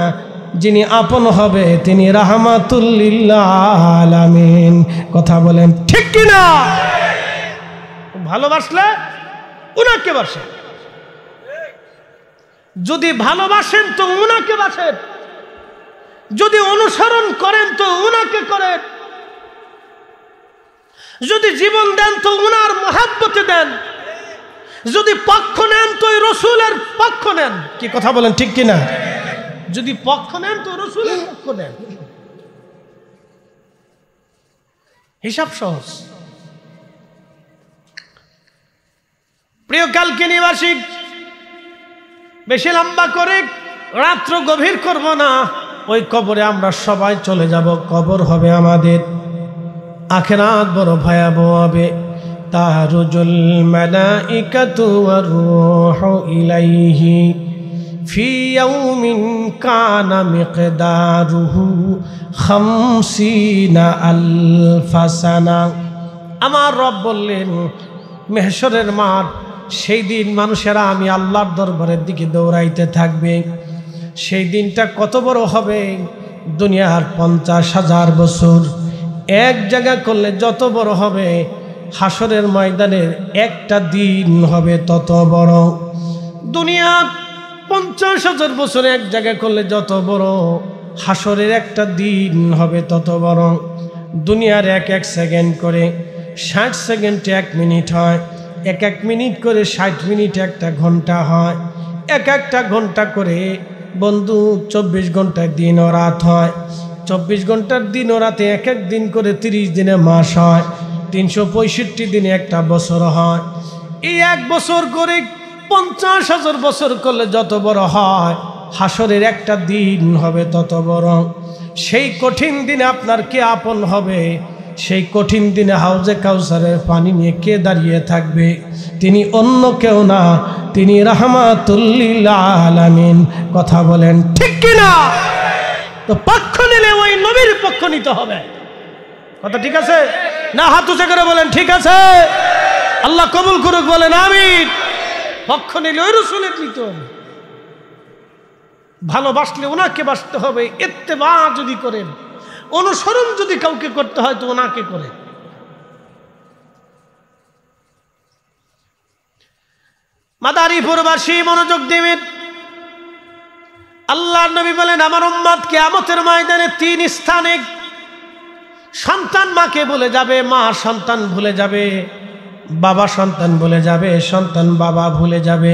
যিনি আপন হবে তিনি রাহমাতুল লিল আলামিন। কথা বলেন ঠিক কিনা? ভালোবাসলে উনাকে বাসেন, যদি ভালোবাসেন তো উনাকে বাসেন, যদি অনুসরণ করেন তো উনাকে করেন, যদি জীবন দেন তো উনার মহব্বতে দেন, যদি পক্ষ নেন তো রসুলের পক্ষ নেন। কি কথা বলেন ঠিক কিনা? যদি পক্ষ নেন তো রসুলের পক্ষ নেন। হিসাব সহজ। প্রিয় কালকিনিবাসী, বেশি লম্বা করে রাত্র গভীর করব না। ওই কবরে আমরা সবাই চলে যাব। কবর হবে আমাদের। আখিরাত বড় ভয়াবহ হবে। তারুজুল মালাইকাতু ওয়ার রূহু ইলাইহি ফি ইয়াউমিন কানা মিকদারুহু 50 আলফা সানা। আমার রব বললেন, মেহশরের মাঠ, সেই দিন মানুষেরা আমি আল্লাহর দরবারের দিকে দৌড়াইতে থাকবে। সেই দিনটা কত বড় হবে? দুনিয়ার 50,000 বছর এক জায়গা করলে যত বড় হবে, হাসরের ময়দানের একটা দিন হবে তত বড়। দুনিয়া 50,000 বছর এক জায়গা করলে যত বড়, হাসরের একটা দিন হবে তত বড়। দুনিয়ার এক সেকেন্ড করে 60 সেকেন্ডে 1 মিনিট হয়, 1 মিনিট করে 60 মিনিটে একটা ঘন্টা হয়, একটা ঘন্টা করে বন্ধু 24 ঘন্টায় দিন ও রাত হয়। 24 ঘন্টার দিন ও রাতে এক দিন করে 30 দিনে মাস হয়, 365 দিনে একটা বছর হয়। এই 1 বছর করে 50,000 বছর করলে যত বড় হয়, হাসরের একটা দিন হবে তত বড়। সেই কঠিন দিনে আপনার কে আপন হবে? সেই কঠিন দিনে হাউজে কাউসারের পানি নিয়ে কে দাঁড়িয়ে থাকবে? তিনি অন্য কেউ না, তিনি রাহমাতুল লিল আলামিন। কথা বলেন ঠিক কিনা? তো পক্ষ নিলে ওই নবীর পক্ষ নিতে হবে। কথা ঠিক আছে না? হাত উঁচু করে বলেন ঠিক আছে। আল্লাহ কবুল করুক, বলেন আমিন। পক্ষ নিলে ওই রসুলের নিতে হবে। ভালোবাসলে ওনাকে বাসতে হবে। ইত্তেবা যদি করেন, অনুসরণ যদি কাউকে করতে হয় তো ওনাকে করে। মাদারীপুরবাসী মনোযোগ দিবেন। আল্লাহর নবী বলেন, আমার উম্মত কিয়ামতের ময়দানে 3 স্থানে সন্তান মাকে ভুলে যাবে, মা সন্তান ভুলে যাবে, বাবা সন্তান ভুলে যাবে, সন্তান বাবা ভুলে যাবে।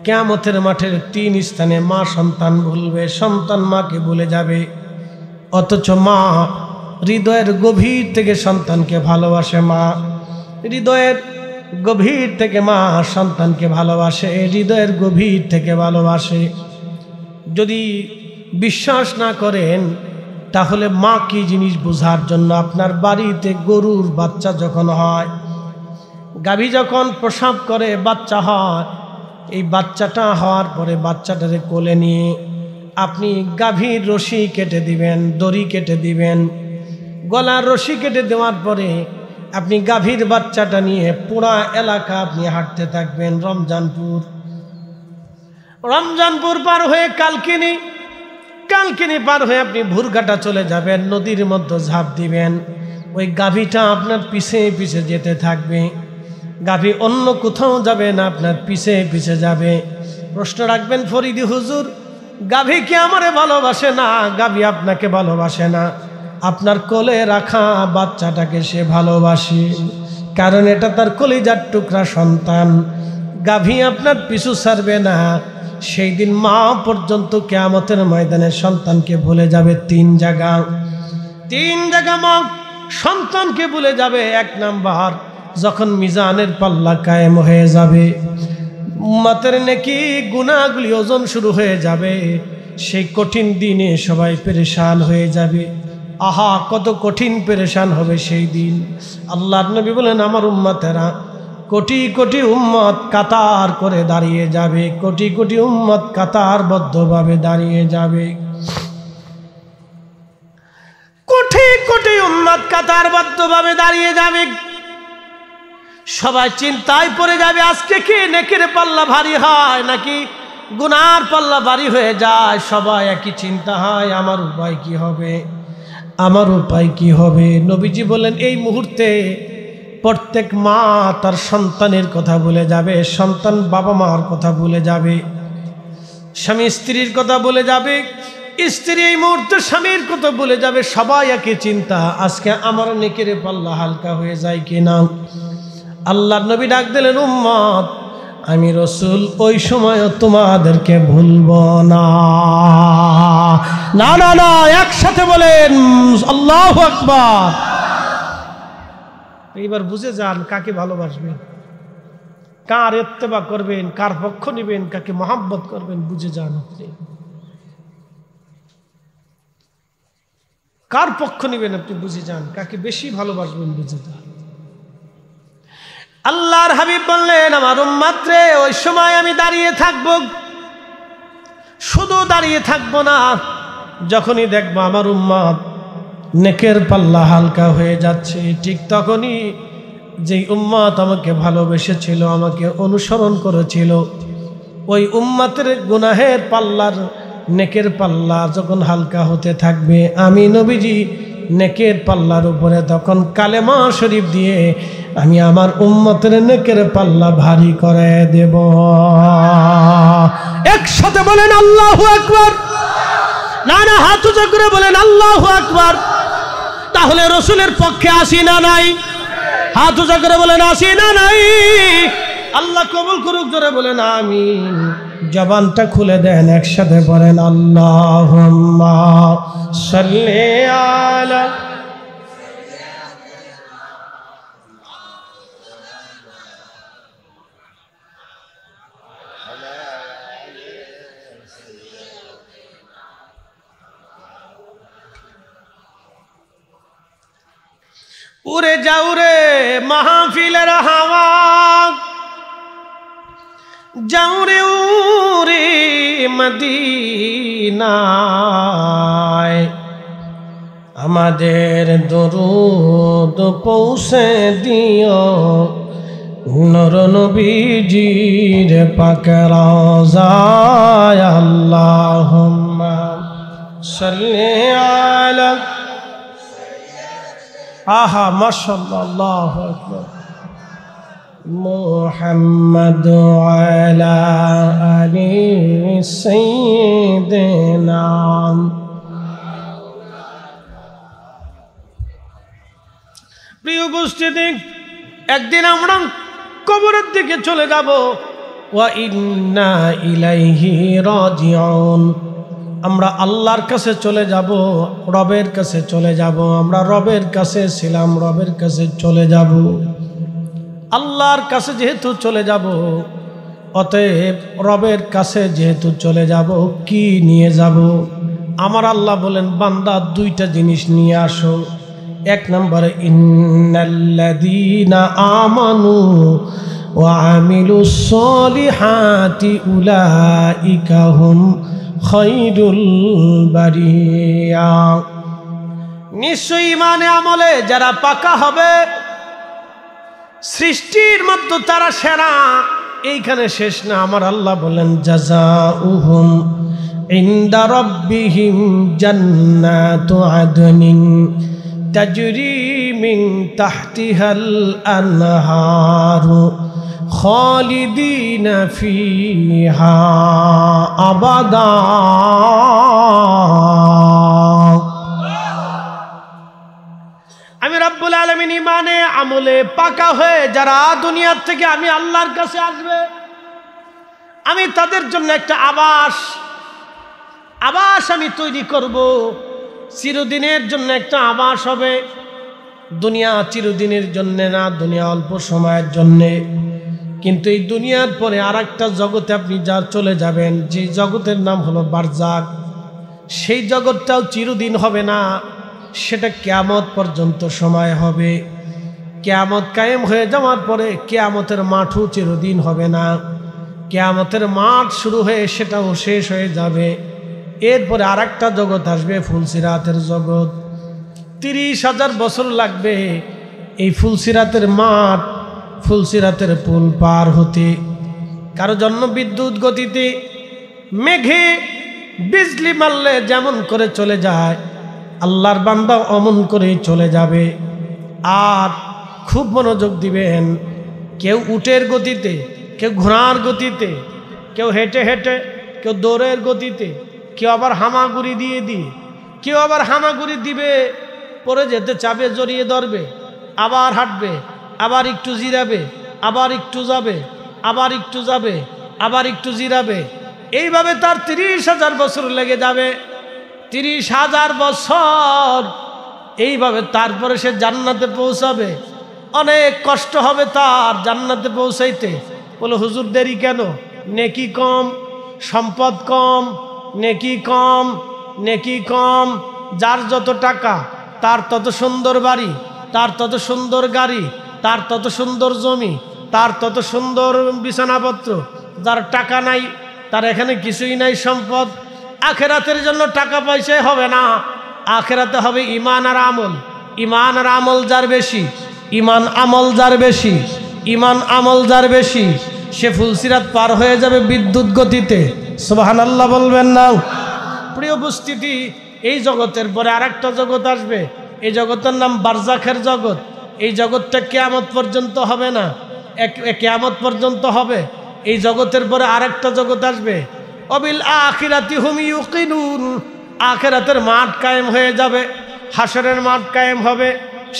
কিয়ামতের মাঠের 3 স্থানে মা সন্তান ভুলবে, সন্তান মাকে ভুলে যাবে। অথচ মা হৃদয়ের গভীর থেকে সন্তানকে ভালোবাসে। মা হৃদয়ের গভীর থেকে মা সন্তানকে ভালোবাসে, হৃদয়ের গভীর থেকে ভালোবাসে। যদি বিশ্বাস না করেন তাহলে মা কি জিনিস বোঝার জন্য আপনার বাড়িতে গরুর বাচ্চা যখন হয়, গাভী যখন প্রসব করে বাচ্চা হয়, এই বাচ্চাটা হওয়ার পরে বাচ্চাটারে কোলে নিয়ে আপনি গাভীর রশি কেটে দিবেন, দড়ি কেটে দিবেন। গলার রশি কেটে দেওয়ার পরে আপনি গাভীর বাচ্চাটা নিয়ে পুরা এলাকা আপনি হাঁটতে থাকবেন। রমজানপুর পার হয়ে কালকিনি, কালকিনি পার হয়ে আপনি ভুরঘাটা চলে যাবেন, নদীর মধ্যে ঝাঁপ দিবেন, ওই গাভীটা আপনার পিছে পিছে যেতে থাকবে। গাভী অন্য কোথাও যাবে না, আপনার পিছে পিছে যাবে। প্রশ্ন রাখবেন, ফরিদি হুজুর, গাভী কি আমারে ভালোবাসে না? গাভী আপনাকে ভালোবাসে না, আপনার কোলে রাখা বাচ্চাটাকে সে ভালোবাসে, কারণ এটা তার কলিজার টুকরা সন্তান। গাভী আপনার পিছু ছাড়বে না। সেই দিন মা পর্যন্ত কিয়ামতের ময়দানে সন্তানকে ভুলে যাবে। তিন জায়গা মা সন্তানকে ভুলে যাবে। এক নাম্বার, যখন মিজানের পাল্লা কায়েম হয়ে যাবে, উম্মতের নেকি গুনাহগুলি ওজন শুরু হয়ে যাবে, সেই কঠিন দিনে সবাই পেরেশান হয়ে যাবে। আহা, কত কঠিন পেরেশান হবে সেই দিন। আল্লাহর নবী বলেন, আমার উম্মতেরা কোটি কোটি উম্মত কাতার করে দাঁড়িয়ে যাবে, কোটি কোটি উম্মত কাতারবদ্ধভাবে দাঁড়িয়ে যাবে, কোটি কোটি উম্মত কাতারবদ্ধভাবে দাঁড়িয়ে যাবে। সবাই চিন্তায় পড়ে যাবে, আজকে কি নেকির পাল্লা ভারী হয় নাকি গুনার পাল্লা ভারী হয়ে যায়। সবাই একই চিন্তা হয়, আমার উপায় কি হবে, আমার উপায় কি হবে। নবীজি বলেন, এই মুহূর্তে প্রত্যেক মা তার সন্তানের কথা ভুলে যাবে, সন্তান বাবা মার কথা ভুলে যাবে, স্বামী স্ত্রীর কথা ভুলে যাবে, স্ত্রী এই মুহূর্তে স্বামীর কথা ভুলে যাবে। সবাই একই চিন্তা, আজকে আমার নেকির পাল্লা হালকা হয়ে যায় কিনা। আল্লাহর নবী ডাক দিলেন, উম্মত, আমি রসুল ওই সময়ও তোমাদেরকে ভুলব না। না না না, একসাথে বলেন আল্লাহু আকবার। এইবার বুঝে যান কাকে ভালোবাসবেন, কার ইত্তেবা করবেন, কার পক্ষ নেবেন, কাকে মহাব্বত করবেন। বুঝে যান আপনি কার পক্ষ নেবেন, আপনি বুঝে যান কাকে বেশি ভালোবাসবেন, বুঝে যান। আল্লাহর হাবিব বললেন, আমার উম্মত রে, ওই সময় আমি দাঁড়িয়ে থাকব, শুধু দাঁড়িয়ে থাকবো না, যখনই দেখবো আমার উম্মত নেকের পাল্লা হালকা হয়ে যাচ্ছে, ঠিক তখনই যেই উম্মত আমাকে ভালোবেসেছিল, আমাকে অনুসরণ করেছিল, ওই উম্মতের গুনাহের পাল্লার নেকের পাল্লা যখন হালকা হতে থাকবে, আমি নবীজি নেকের পাল্লার উপরে তখন কালেমা শরীফ দিয়ে আমি আমার উম্মতের নেকের পাল্লা ভারী করে দেব। একসাথে বলেন আল্লাহু আকবার। না না, হাত উঁচু করে বলেন আল্লাহু আকবার। তাহলে রসুলের পক্ষে আসি না নাই? হাত উঁচু করে বলেন আসি না নাই? আল্লাহ কবুল করুক, জোরে বলেন আমিন। জবানটা খুলে দেন, একসাথে বলেন আল্লাহুম্মা সাল্লি আলা উড়ে যাও রে মাহফিলের হাওয়া, যাও রে উড়ে মদিনায়, আমাদের দরুদ পৌঁছে দিও নূর নবীজির পাক রওজায়। আল্লাহুম্মা সাল্লি আলা, আহা মাশাআল্লাহ, আল্লাহু আকবার। মুহাম্মদ আলা আলি সাইয়্যিদিনা। প্রিয় উপস্থিতি, একদিন আমরা কবরের দিকে চলে যাব। ওয়া ইন্না ইলাইহি রাজিউন। আমরা আল্লাহর কাছে চলে যাব, রবের কাছে চলে যাব। আমরা রবের কাছে ছিলাম, রবের কাছে চলে যাব। আল্লাহর কাছে যেহেতু চলে যাব, অতএব রবের কাছে যেহেতু চলে যাব, কি নিয়ে যাব? আমার আল্লাহ বলেন, বান্দা দুইটা জিনিস নিয়ে আসো। এক নম্বরে, ইন্নাল্লাযীনা আমানু ওয়া আমিলুস সলিহাতি উলাইকা হুম খায়রুল বারিয়া। নিশ্চয়ই ইমানে আমলে যারা পাকা হবে, সৃষ্টির মধ্যে তারা সেরা। এইখানে শেষ না, আমার আল্লাহ বলেন, জাযাউহুম عند ربهم جنات عدن تجري من تحتها الأنهار خالدين فيها أبدا আমি রব্বুল আলামিন ইমানে আমলে পাকা হয়ে যারা দুনিয়া থেকে আমি আল্লাহর কাছে আসবে, আমি তাদের জন্য একটা আবাস আমি তৈরি করব। চিরদিনের জন্য একটা আবাস হবে। দুনিয়া চিরদিনের জন্য না, দুনিয়া অল্প সময়ের জন্যে। কিন্তু এই দুনিয়ার পরে আর একটা জগতে আপনি যা চলে যাবেন, যে জগতের নাম হলো বারজাক। সেই জগৎটাও চিরদিন হবে না, সেটা কিয়ামত পর্যন্ত সময় হবে। কিয়ামত কায়েম হয়ে যাওয়ার পরে কিয়ামতের মাঠও চিরদিন হবে না। কিয়ামতের মাঠ শুরু হয়ে সেটাও শেষ হয়ে যাবে। এরপরে আর একটা জগৎ আসবে, ফুলসিরাতের জগৎ। 30,000 বছর লাগবে এই ফুলসিরাতের মাঠ, ফুলসিরাতের পুল পার হতে। কারো জন্য বিদ্যুৎ গতিতে, মেঘে বিজলি মারলে যেমন করে চলে যায়, আল্লাহর বান্দা অমন করেই চলে যাবে। আর খুব মনোযোগ দিবেন, কেউ উটের গতিতে, কেউ ঘোড়ার গতিতে, কেউ হেঁটে হেঁটে, কেউ দৌড়ের গতিতে, কেউ আবার হামাগুড়ি দিয়ে কেউ আবার হামাগুড়ি দিবে, পরে যেতে চাবে, জড়িয়ে ধরবে, আবার হাঁটবে, আবার একটু জিরাবে, আবার একটু যাবে, আবার একটু যাবে, আবার একটু জিরাবে। এইভাবে তার 30,000 বছর লেগে যাবে। 30,000 বছর এইভাবে তারপরে সে জান্নাতে পৌঁছাবে। অনেক কষ্ট হবে তার জান্নাতে পৌঁছাইতে। বলে হুজুর দেরি কেন? নেকি কম, সম্পদ কম, নেকি কম, নেকি কম। যার যত টাকা তার তত সুন্দর বাড়ি, তার তত সুন্দর গাড়ি, তার তত সুন্দর জমি, তার তত সুন্দর বিছানাপত্র। যার টাকা নাই তার এখানে কিছুই নাই সম্পদ। আখেরাতের জন্য টাকা পয়সাই হবে না, আখেরাতে হবে ঈমান আর আমল। ঈমান আর আমল যার বেশি, ঈমান আমল যার বেশি, ঈমান আমল যার বেশি, সে ফুলসিরাত পার হয়ে যাবে বিদ্যুৎ গতিতে। সুবহানাল্লাহ বলবেন না? প্রিয় উপস্থিতি, এই জগতের পরে আরেকটা জগৎ আসবে। এই জগতের নাম বারজাখের জগৎ। এই জগৎটা কিয়ামত পর্যন্ত হবে না, কিয়ামত পর্যন্ত হবে। এই জগতের পরে আরেকটা জগৎ আসবে। অবিল আখিরাতি হুম ইউকিনুন। আখিরাতের মাঠ কায়েম হয়ে যাবে, হাসরের মাঠ কায়েম হবে।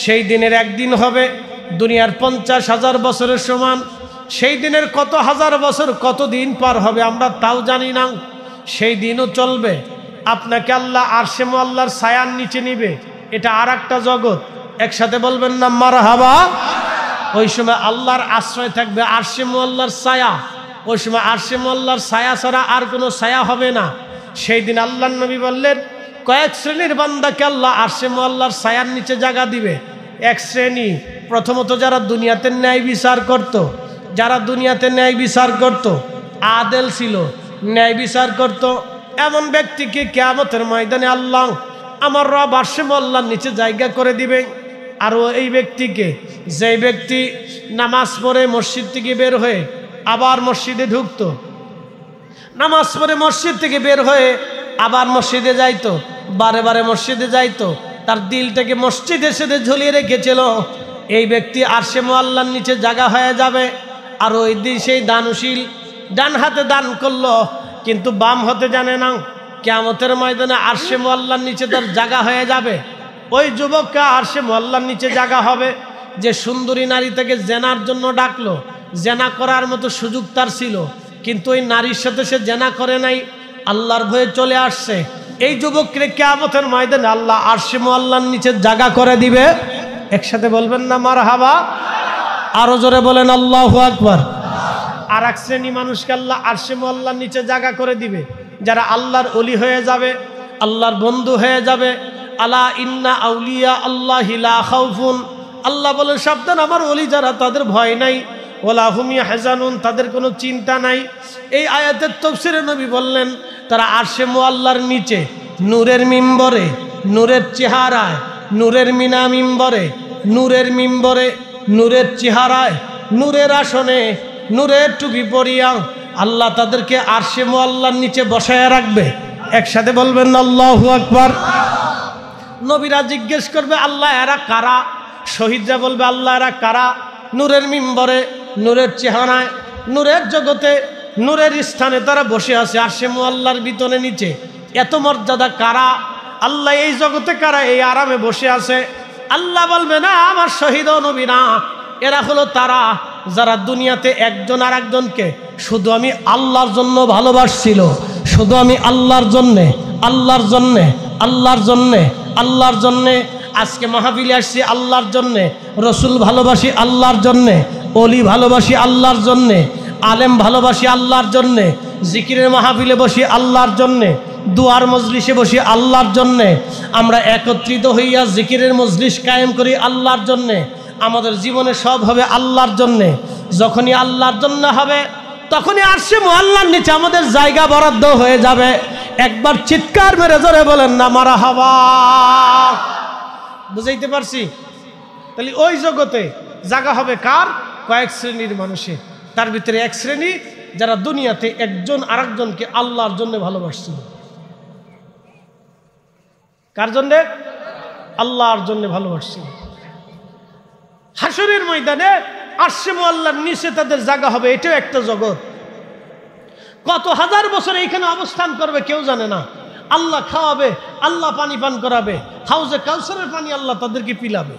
সেই দিনের একদিন হবে দুনিয়ার 50,000 বছরের সমান। সেই দিনের কত হাজার বছর, কত দিন পার হবে আমরা তাও জানি না। সেই দিনও চলবে। আপনাকে আল্লাহ আরশে মুআল্লার ছায়ার নিচে নিবে। এটা আর একটা জগৎ। একসাথে বলবেন না মারহাবা? ওই সময় আল্লাহর আশ্রয় থাকবে আরশে মুআল্লার ছায়া। ওই সময় আরশে মুআল্লার ছায়া ছাড়া আর কোনো ছায়া হবে না। সেই দিন আল্লাহর নবী বললেন, কয়েক শ্রেণীর বান্দাকে আল্লাহ আরশে মুআল্লার ছায়ার নিচে জায়গা দিবে। এক শ্রেণী, প্রথমত যারা দুনিয়াতে ন্যায় বিচার করত, যারা দুনিয়াতে ন্যায় বিচার করত, আদেল ছিল, ন্যায় বিচার করত, এমন ব্যক্তিকে কিয়ামতের ময়দানে আল্লাহ আমার রব আরশে মুআল্লার নিচে জায়গা করে দিবে। আর এই ব্যক্তিকে, যে ব্যক্তি নামাজ পড়ে মসজিদ থেকে বের হয়ে আবার মসজিদে ঢুকতো, নামাজ পড়ে মসজিদ থেকে বের হয়ে আবার মসজিদে যাইতো, বারে বারে মসজিদে যাইতো, তার দিলটাকে মসজিদের সাথে ঝুলিয়ে রেখেছিল, এই ব্যক্তি আরশে মুআল্লার নিচে জায়গা হয়ে যাবে। আর ওই দিন সেই দানশীল ডান হাতে দান করলো কিন্তু বাম হাতে জানে না, কিয়ামতের ময়দানে আরশে মুআল্লার নিচে তার জায়গা হয়ে যাবে। ওই যুবককে আরশে মুআল্লার নিচে জায়গা হবে যে সুন্দরী নারী তাকে জেনার জন্য ডাকলো, জেনা করার মতো সুযোগ তার ছিল, কিন্তু ওই নারীর সাথে সে জেনা করে নাই, আল্লাহর ভয়ে চলে আসছে। এই যুবককে কিয়ামতের ময়দানে আল্লাহ আরশে মুআল্লার নিচে জায়গা করে দিবে। একসাথে বলবেন না মারহাবা? আরো জোরে বলেন আল্লাহু আকবার। আর এক শ্রেণী মানুষকে আল্লাহ আরশে মুআল্লার নিচে জায়গা করে দিবে যারা আল্লাহর ওলি হয়ে যাবে, আল্লাহর বন্ধু হয়ে যাবে। আলা ইন্না আউলিয়া আল্লাহি লা খাউফুন। আল্লাহ বলেন সাবধান, আমার ওলি যারা তাদের ভয় নাই, ওয়ালা হুম ইয়াহজানুন, তাদের কোনো চিন্তা নাই। এই আয়াতের তাফসীরে নবী বললেন তারা আরশে মুআল্লার নিচে নূরের মিম্বরে, নূরের চেহারায়, নূরের মিনা মিম্বরে, নূরের মিম্বরে, নূরের চেহারায়, নূরের আসনে, নূরের টুপি পরিয়া আল্লাহ তাদেরকে আরশে মুআল্লার নিচে বসায় রাখবে। একসাথে বলবেন আল্লাহু আকবার। নবীরা জিজ্ঞেস করবে আল্লাহ এরা কারা? শহীদরা বলবে আল্লাহ এরা কারা? নূরের মিম্বরে, নূরের চেহারায়, নূরের জগতে, নূরের স্থানে তারা বসে আছে আরশে মুআল্লার বিতনে নিচে। এত মর্যাদা কারা? আল্লাহ এই জগতে কারা এই আরামে বসে আছে? আল্লাহ বলবে না আমার শহীদ ও নবী না, এরা হলো তারা যারা দুনিয়াতে একজন আর একজনকে শুধু আমি আল্লাহর জন্য ভালোবাসছিল, শুধু আমি আল্লাহর জন্যে, আল্লাহর জন্যে, আল্লাহর জন্যে, আল্লাহর জন্যে। আজকে মাহফিলে আসছি আল্লাহর জন্যে, রসুল ভালোবাসি আল্লাহর জন্যে, অলি ভালোবাসি আল্লাহর জন্যে, আলেম ভালোবাসি আল্লাহর জন্যে, জিকিরের মাহফিলে বসি আল্লাহর জন্যে, দুয়ার মজলিসে বসি আল্লাহর জন্যে। আমরা একত্রিত হইয়া জিকিরের মজলিস কায়েম করি আল্লাহর জন্যে। আমাদের জীবনে সব হবে আল্লাহর জন্যে। যখনই আল্লাহর জন্য হবে তখনই আরশে মুআল্লার নিচে আমাদের জায়গা বরাদ্দ হয়ে যাবে। একবার চিৎকার মেরে জোরে বলেন না মারহাবা। বুঝাইতে পারছি? তাহলে ওই জগতে জায়গা হবে কার? কয়েক শ্রেণীর মানুষের। তার ভিতরে এক শ্রেণী যারা দুনিয়াতে একজন আরেকজনকে আল্লাহর জন্য ভালোবাসছিল। কার জন্যে? আল্লাহর জন্য ভালোবাসছিল। হাসরের ময়দানে আরশে মুআল্লার নিচে তাদের জায়গা হবে। এটাও একটা জগৎ। কত হাজার বছর এইখানে অবস্থান করবে কেউ জানে না। আল্লাহ খাওয়াবে, আল্লাহ পানি পান করাবে, হাউজে কাউসারের পানি আল্লাহ তাদেরকে পিলাবে।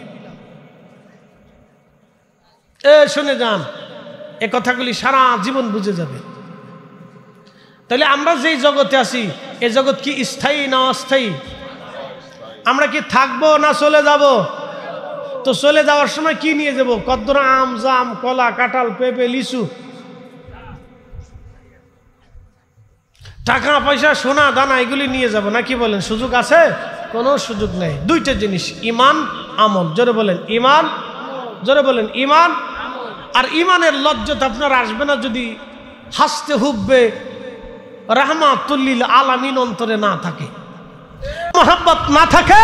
শুনে যান, এ কথাগুলি সারা জীবন বুঝে যাবে। তাহলে আমরা যেই জগতে আছি এই জগৎ কি স্থায়ী না অস্থায়ী? আমরা কি থাকবো না চলে যাব? তো চলে যাওয়ার সময় কি নিয়ে যাব? কদ্দরা আম, জাম, কলা, কাঁঠাল, পেঁপে, লিচু, টাকা পয়সা, সোনা দানা এগুলি নিয়ে যাব নাকি বলেন? সুযোগ আছে? কোনো সুযোগ নেই। দুইটা জিনিস, ইমান, আমল। জোরে বলেন ইমান, জোরে বলেন ইমান। আর ইমানের লজ্জত আপনার আসবে না যদি হাসতে হুববে রাহমাতুল্লিল আলামিন অন্তরে না থাকে, মহব্বত না থাকে,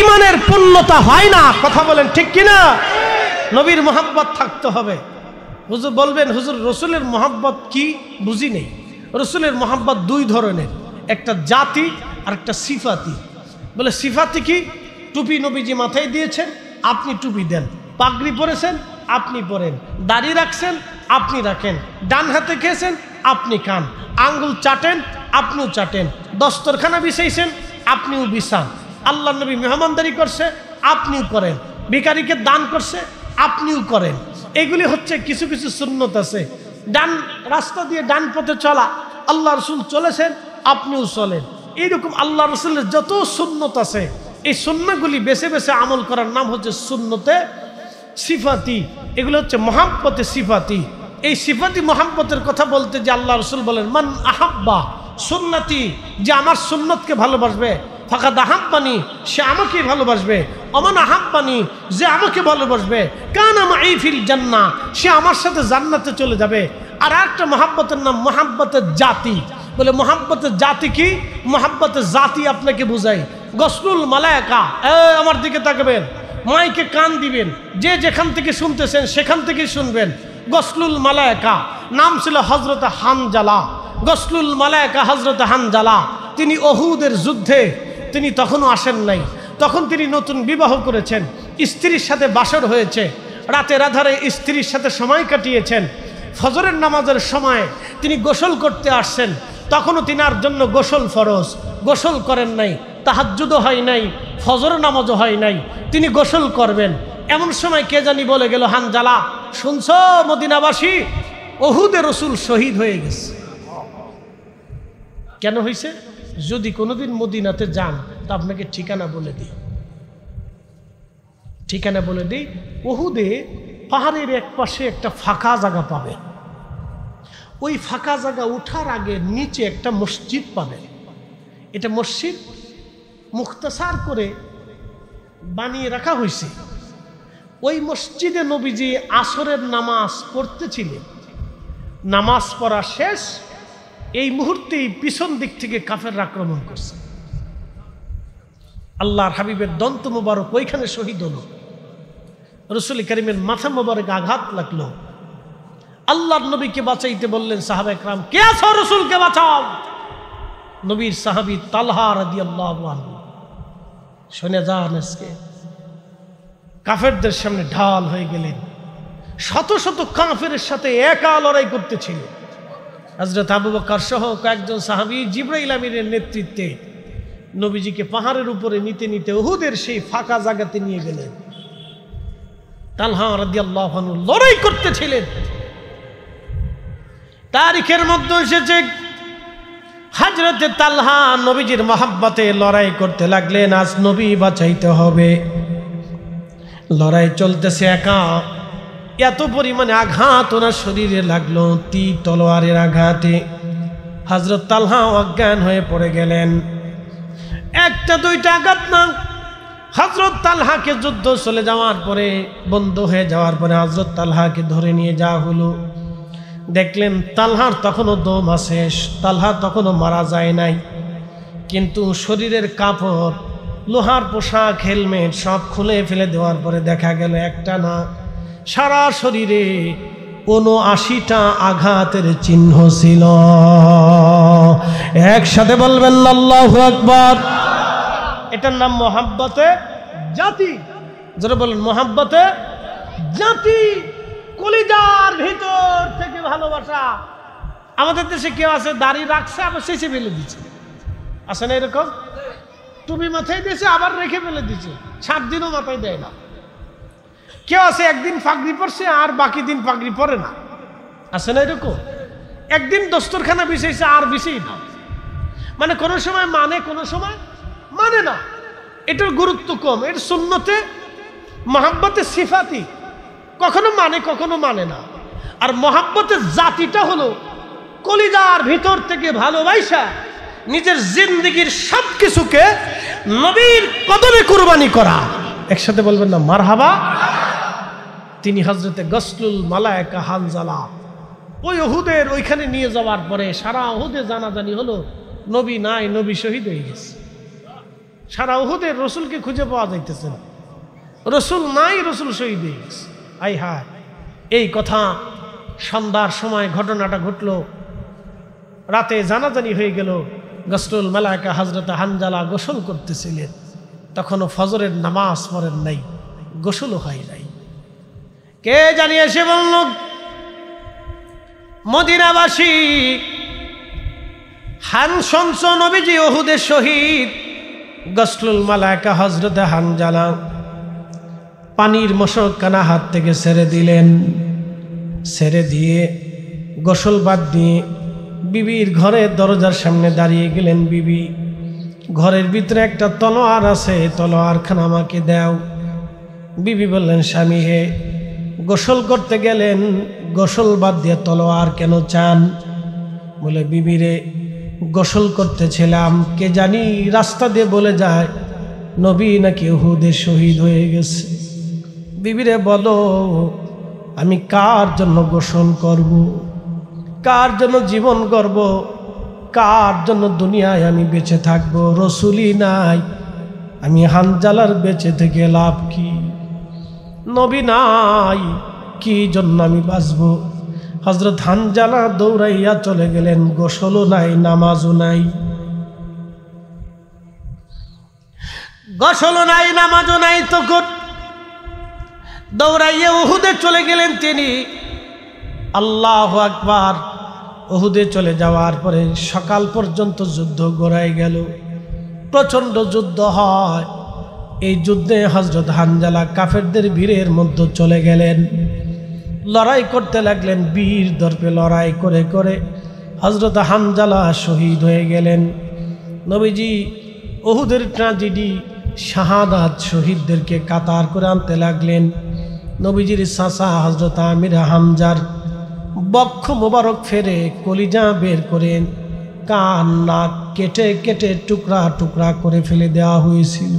ইমানের পূর্ণতা হয় না। কথা বলেন ঠিক কিনা? নবীর মহব্বত থাকতে হবে। হুজুর বলবেন হুজুর রসুলের মহব্বত কি? বুঝি নেই। রসুলের মহব্বত দুই ধরনের, একটা জাতি আর একটা সিফাতি। বলে সিফাতি কি? টুপি নবীজি মাথায় দিয়েছেন, আপনি টুপি দেন। পাগড়ি পরেছেন, আপনি পরেন। দাড়ি রাখছেন, আপনি রাখেন। ডান হাতে খেয়েছেন, আপনি খান। আঙ্গুল চাটেন, আপনিও চাটেন। দস্তরখানা বিছাইছেন, আপনিও বিছান। আল্লাহ নবী মেহমানদারি করছে, আপনিও করেন। ভিখারিকে দান করছে, আপনিও করেন। এগুলি হচ্ছে কিছু কিছু সুন্নত আছে। ডান রাস্তা দিয়ে ডান পথে চলা, আল্লাহ রসুল চলেছেন, আপনিও চলেন। এইরকম আল্লাহ রসুলের যত সুন্নত আছে, এই সুন্নতগুলি বেছে বেছে আমল করার নাম হচ্ছে সুন্নতে সিফাতি। এগুলো হচ্ছে মহাব্বতে সিফাতি। এই সিফাতি মহাব্বতের কথা বলতে যে আল্লাহ রসুল বলেন মান আহাব্বা সুন্নতি, যে আমার সুন্নতকে ভালোবাসবে, ফাকাদ আহাব্বানি, সে আমাকে ভালোবাসবে। অমান আহাব্বানি, যে আমাকে ভালোবাসবে, কানা মাই ফিল জান্নাহ, সে আমার সাথে জান্নাতে চলে যাবে। আর একটা মহাব্বতের নাম মহাব্বতের জাতি। বলে মহাব্বতের জাতি কি? মহাব্বতের জাতি আপনাকে বুঝাই। গসলুল মালায়েকা, আমার দিকে তাকাবেন, মাইকে কান দিবেন, যে যেখান থেকে শুনতেছেন সেখান থেকে শুনবেন। গসলুল মালায়েকা নাম ছিল হযরত হানজালা। গসলুল মালায়েকা হযরত হানজালা, তিনি উহুদের যুদ্ধে তিনি তখনও আসেন নাই। তখন তিনি নতুন বিবাহ করেছেন, স্ত্রীর সাথে বাসর হয়েছে, রাতের আধারে স্ত্রীর সাথে সময় কাটিয়েছেন। ফজরের নামাজের সময় তিনি গোসল করতে আসছেন, তখনও তিনার জন্য গোসল ফরজ, গোসল করেন নাই। তাহাজ্জুদও হয় নাই, ফজর নামাজও হয় নাই, তিনি গোসল করবেন। এমন সময় কে জানি বলে গেল, হানজালা শুনছো মদিনাবাসী, উহুদে রসুল শহীদ হয়ে গেছে। কেন হয়েছে? যদি কোনোদিন মদিনাতে যান তা আপনাকে ঠিকানা বলে দিই, ঠিকানা বলে দিই। উহুদে পাহাড়ের এক পাশে একটা ফাঁকা জায়গা পাবে। ওই ফাঁকা জায়গা উঠার আগে নিচে একটা মসজিদ পাবেন। এটা মসজিদ মুখতাসার করে বানিয়ে রাখা হয়েছে। ওই মসজিদে নবীজি আসরের নামাজ পড়তেছিলেন। নামাজ পড়া শেষ, এই মুহূর্তেই পিছন দিক থেকে কাফেররা আক্রমণ করছে। আল্লাহর হাবিবের দন্ত মোবারক ওইখানে শহীদ হলো। রসুল করিমের মাথা মোবারক আঘাত লাগলো। আল্লাহর নবীকে বাঁচাইতে বললেন সাহাবা একরাম, কে আছো? রসুলকে বাঁচাও। নবীর সাহাবী তালহা রাদিয়াল্লাহু আনহু। শুনে যান, আজকে কাফেরদের সামনে ঢাল হয়ে গেলেন। শত শত কাফেরের সাথে একা লড়াই করতেছিল। হযরত আবু বকর সহ কয়েকজন সাহাবী জিবরাইল আমিনের নেতৃত্বে নবীজিকে পাহাড়ের উপরে নিতে নিতে উহুদের সেই ফাঁকা জায়গাতে নিয়ে গেলেন। তালহা রাদিয়াল্লাহু আনহু লড়াই করতেছিলেন। তারিখের মধ্যে এসেছে হযরতে তালহা নবীজির মহব্বতে লড়াই করতে লাগলেন। আজ নবী বাঁচাইতে হবে। লড়াই চলতেছে একা। এত পরিমাণে আঘাত ওনার শরীরে লাগলো, তীর তলোয়ারের আঘাতে হযরত তালহা অজ্ঞান হয়ে পড়ে গেলেন। একটা দুইটা আঘাত না, হযরত তালহাকে যুদ্ধ চলে যাওয়ার পরে, বন্ধ হয়ে যাওয়ার পরে হযরত তালহাকে ধরে নিয়ে যাওয়া হলো। দেখলেন তালহার তখনও দম আছে, তালহা তখনও মারা যায় নাই, কিন্তু শরীরের কাপড়, লোহার পোশাক, হেলমেট সব খুলে ফেলে দেওয়ার পরে দেখা গেল একটা না, সারা শরীরে ৭৯টা আঘাতের চিহ্ন ছিল। একসাথে বলবেন আল্লাহু আকবার। এটার নাম মহাব্বতে জাতি। যারা বলেন মহাব্বতে জাতি, কলিজার ভিতর থেকে ভালোবাসা। আমাদের দেশে কেউ আছে দাড়ি রাখছে আবার শেষে ফেলে দিচ্ছে, আছে না এরকম? টুপি মাথায় দিয়েছে আবার রেখে ফেলে দিচ্ছে, 7 দিনও মাথায় দেয় না। কেউ আছে একদিন পাগড়ি পরছে আর বাকি দিন পাগড়ি পরে না, আছে না এরকম? একদিন দস্তরখানা বিছাইছে আর বিছাই না, মানে কোনো সময় মানে কোনো সময় মানে না। এটার গুরুত্ব কম। এর সুন্নতে মহাব্বতে সিফাতি, কখনো মানে কখনো মানে না। আর মহাব্বতের জাতিটা হলো কলিজার ভিতর থেকে ভালোবাসা, নিজের জিন্দেগির সব কিছুকে নবীর কদমে কুরবানি করা। একসাথে বলবেন না মারহাবা। তিনি হযরতে গসলুল মালায়েকা হানজালা ওই উহুদের ওইখানে নিয়ে যাওয়ার পরে সারা উহুদে জানাজানি হলো নবী নাই, নবী শহীদ হয়ে গেছে। সারা উহুদের রসুলকে খুঁজে পাওয়া যাইতেছে না, রসুল নাই, রসুল শহীদ হয়ে গেছে। আই হায়, এই কথা সন্ধ্যার সময় ঘটনাটা ঘটলো। রাতে জানাজানি হয়ে গেল। গসলুল মালায়েকা হযরতে হানজালা গোসল করতেছিলেন, তখনও ফজরের নামাজ পড়েন নাই, গোসলও হয় নাই। কে জানি এসে বলল, মদিনাবাসী হানশংস নবীজি উহুদের শহীদ। গসলুল মালায়েকা হযরতে হানজালা পানির মশকখানা হাত থেকে ছেড়ে দিলেন। ছেড়ে দিয়ে গোসল বাদ দিয়ে বিবির ঘরের দরজার সামনে দাঁড়িয়ে গেলেন। বিবি, ঘরের ভিতরে একটা তলোয়ার আছে, তলোয়ারখানা আমাকে দাও। বিবি বললেন, স্বামী হে, গোসল করতে গেলেন, গোসল বাদ দিয়ে তলোয়ার কেন চান? বলে, বিবিরে, গোসল করতেছিলাম, কে জানি রাস্তা দিয়ে বলে যায় নবী নাকি উহুদে শহীদ হয়ে গেছে। বিবিরে বলো, আমি কার জন্য গোসল করব, কার জন্য জীবন করব, কার জন্য দুনিয়ায় আমি বেঁচে থাকব? রসুলই নাই, আমি হানজালার বেঁচে থেকে লাভ কি? নবী নাই, কি জন্য আমি বাঁচব? হযরত হানজালা দৌড়াইয়া চলে গেলেন। গোসলও নাই, নামাজও নাই, গোসলও নাই, নামাজও নাই, তখন দৌড়াইয়া উহুদে চলে গেলেন তিনি। আল্লাহু আকবার। উহুদে চলে যাওয়ার পরে সকাল পর্যন্ত যুদ্ধ গড়াই গেল, প্রচণ্ড যুদ্ধ হয়। এই যুদ্ধে হযরত হানজালা কাফেরদের ভিড়ের মধ্যে চলে গেলেন, লড়াই করতে লাগলেন। বীর দর্পে লড়াই করে করে হযরত হানজালা শহীদ হয়ে গেলেন। নবীজি উহুদের ট্র্যাজেডি, শাহাদাত শহীদদেরকে কাতার করে আনতে লাগলেন। নবীজির চাচা হযরত আমির হামজার বক্ষ মোবারক ফেরে কলিজা বের করে কান নাক কেটে কেটে টুকরা টুকরা করে ফেলে দেওয়া হয়েছিল।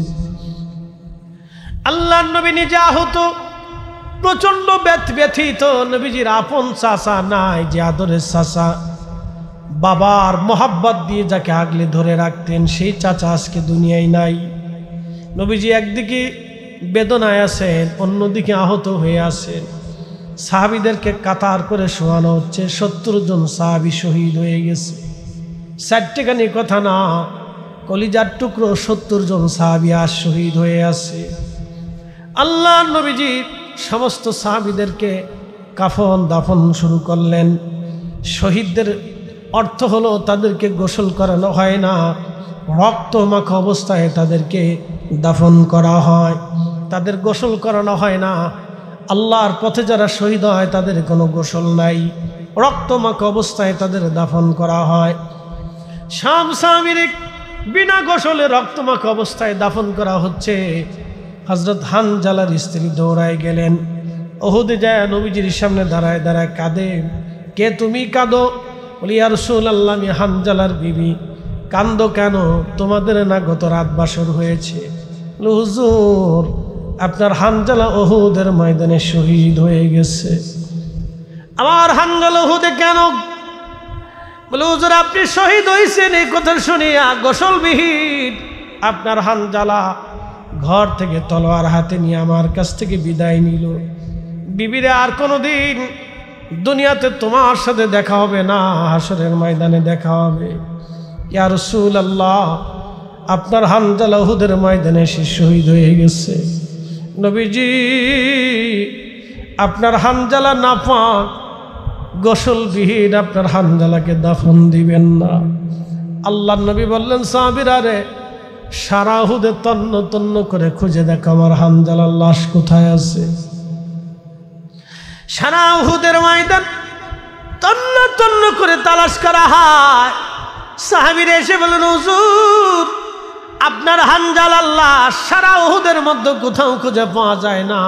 আল্লাহর নবী নিজে আহত, প্রচন্ড ব্যথিত। নবীজির আপন চাচা নাই, যে আদরের চাচা, বাবার মোহাব্বত দিয়ে যাকে আগলে ধরে রাখতেন, সেই চাচা আজকে দুনিয়ায় নাই। নবীজি একদিকে বেদনায় আছেন, অন্যদিকে আহত হয়ে আছেন। সাহাবীদেরকে কাতার করে শোয়ানো হচ্ছে। 70 জন সাহাবী শহীদ হয়ে গেছে। চারটেখানি কথা না, কলিজার টুকরো 70 জন সাহাবী আজ শহীদ হয়ে আছে। আল্লাহ নবীজি সমস্ত সাহাবীদেরকে কাফন দাফন শুরু করলেন। শহীদদের অর্থ হলো তাদেরকে গোসল করানো হয় না, রক্ত মাখা অবস্থায় তাদেরকে দাফন করা হয়, তাদের গোসল করানো হয় না। আল্লাহর পথে যারা শহীদ হয় তাদের কোনো গোসল নাই, রক্ত মাখা অবস্থায় তাদের দাফন করা হয়। শাম সাহাবীর বিনা গোসলে রক্ত মাখা অবস্থায় দাফন করা হচ্ছে। হযরত হানজালার স্ত্রী দৌড়ায় গেলেন, উহুদে যায় নবীজির সামনে দাঁড়ায় দাঁড়ায় কাঁদে। কে তুমি কাঁদো? বলি ইয়া রাসূলুল্লাহ, আমি হানজালার বিবি। কান্দো কেন? তোমাদের না গত রাত বাসর হয়েছে? হুজুর, আপনার হানজালা উহুদের ময়দানে শহীদ হয়ে গেছে। আমার হানজালা উহুদে কেন? বলে হুজুর, আপনি শহীদ হয়েছেন এই কথা শুনিয়া গোসলবিহীন আপনার হানজালা ঘর থেকে তলোয়ার হাতে নিয়ে আমার কাছ থেকে বিদায় নিল। বিবিরে, আর কোনোদিন দুনিয়াতে তোমার সাথে দেখা হবে না, হাসরের ময়দানে দেখা হবে। ইয়া রাসূলুল্লাহ, আপনার হানজালা উহুদের ময়দানে সে শহীদ হয়ে গেছে। নবীজি, আপনার হানজালা নাপাক, গোসলবিহীন আপনার হানজালাকে দাফন দিবেন না। আল্লাহর নবী বললেন, সাহাবীরা রে, সারা উহুদে তন্ন তন্ন করে খুঁজে দেখো আমার হানজালার লাশ কোথায় আছে। সারা উহুদের ময়দান তন্ন তন্ন করে তালাশ করা হয়। সাহাবীরা এসে বলেন, হুজুর, আপনার হানজালার লাশ সারা উহুদের মধ্যে কোথাও খুঁজে পাওয়া যায় না।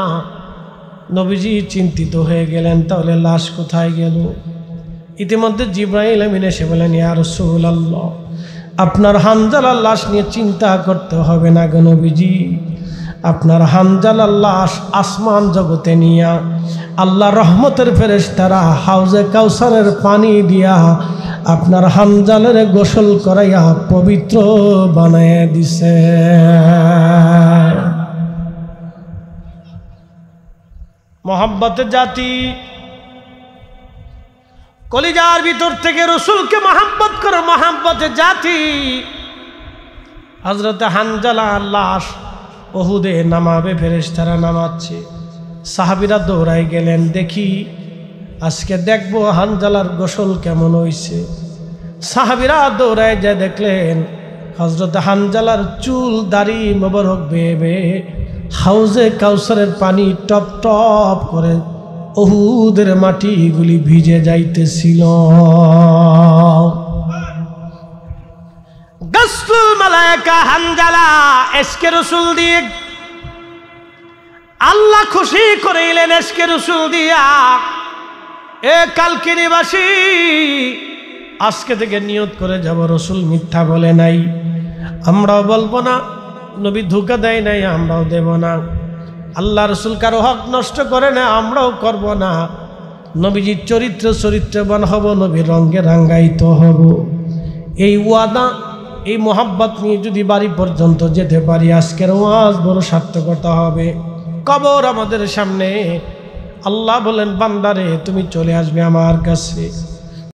নবীজি চিন্তিত হয়ে গেলেন, তাহলে লাশ কোথায় গেল? ইতিমধ্যে জিবরাইল আমিন এসে বলেন, ইয়া রাসূলুল্লাহ, আপনার হানজালার লাশ নিয়ে চিন্তা করতে হবে না গো নবীজি। আপনার হানজালার লাশ আসমান জগতে নিয়া আল্লাহ রহমতের ফেরেশতারা হাউজে কাউসারের পানি দিয়া আপনার হানজালার গোসল করাইয়া পবিত্র বানায় দিছে। মোহাব্বতের জাতি, কলিজার ভিতর থেকে রসুলকে মহাব্বত করে মহাব্বতের জাতি। হযরত হানজালার লাশ উহুদে নামাবে, ফেরেশতারা নামাচ্ছে। সাহাবীরা দৌড়াই গেলেন, দেখি আজকে দেখবো হানজালার গোসল কেমন হইছে। সাহাবীরা দৌড়ায় যায়, দেখলেন হযরত হানজালার চুল দাড়ি মোবারক বেয়ে বেয়ে হাউজে কাউসারের পানি টপ টপ করে উহুদের মাটিগুলি ভিজে যাইতেছিল। গাসলুল মালায়েকা হানজালা এসকে রসুল দিয়ে আল্লাহ খুশি করাইলেন, এসকে রসুল দিয়া। এ কালকিনিবাসী, আজকে থেকে নিয়ত করে যাব, রসুল মিথ্যা বলে নাই, আমরাও বলবো না। নবী ধোঁকা দেয় নাই, আমরাও দেব না। আল্লাহ রসুল কারো হক নষ্ট করে না, আমরাও করব না। নবীজির চরিত্রবান হব, নবীর রঙ্গে রাঙ্গায়িত হব। এই ওয়াদা, এই মোহাব্বত নিয়ে যদি বাড়ি পর্যন্ত যেতে পারি, আজকের ওয়াজ বড় সার্থকতা হবে। কবর আমাদের সামনে। আল্লাহ বলেন, বান্দারে তুমি চলে আসবে আমার কাছে।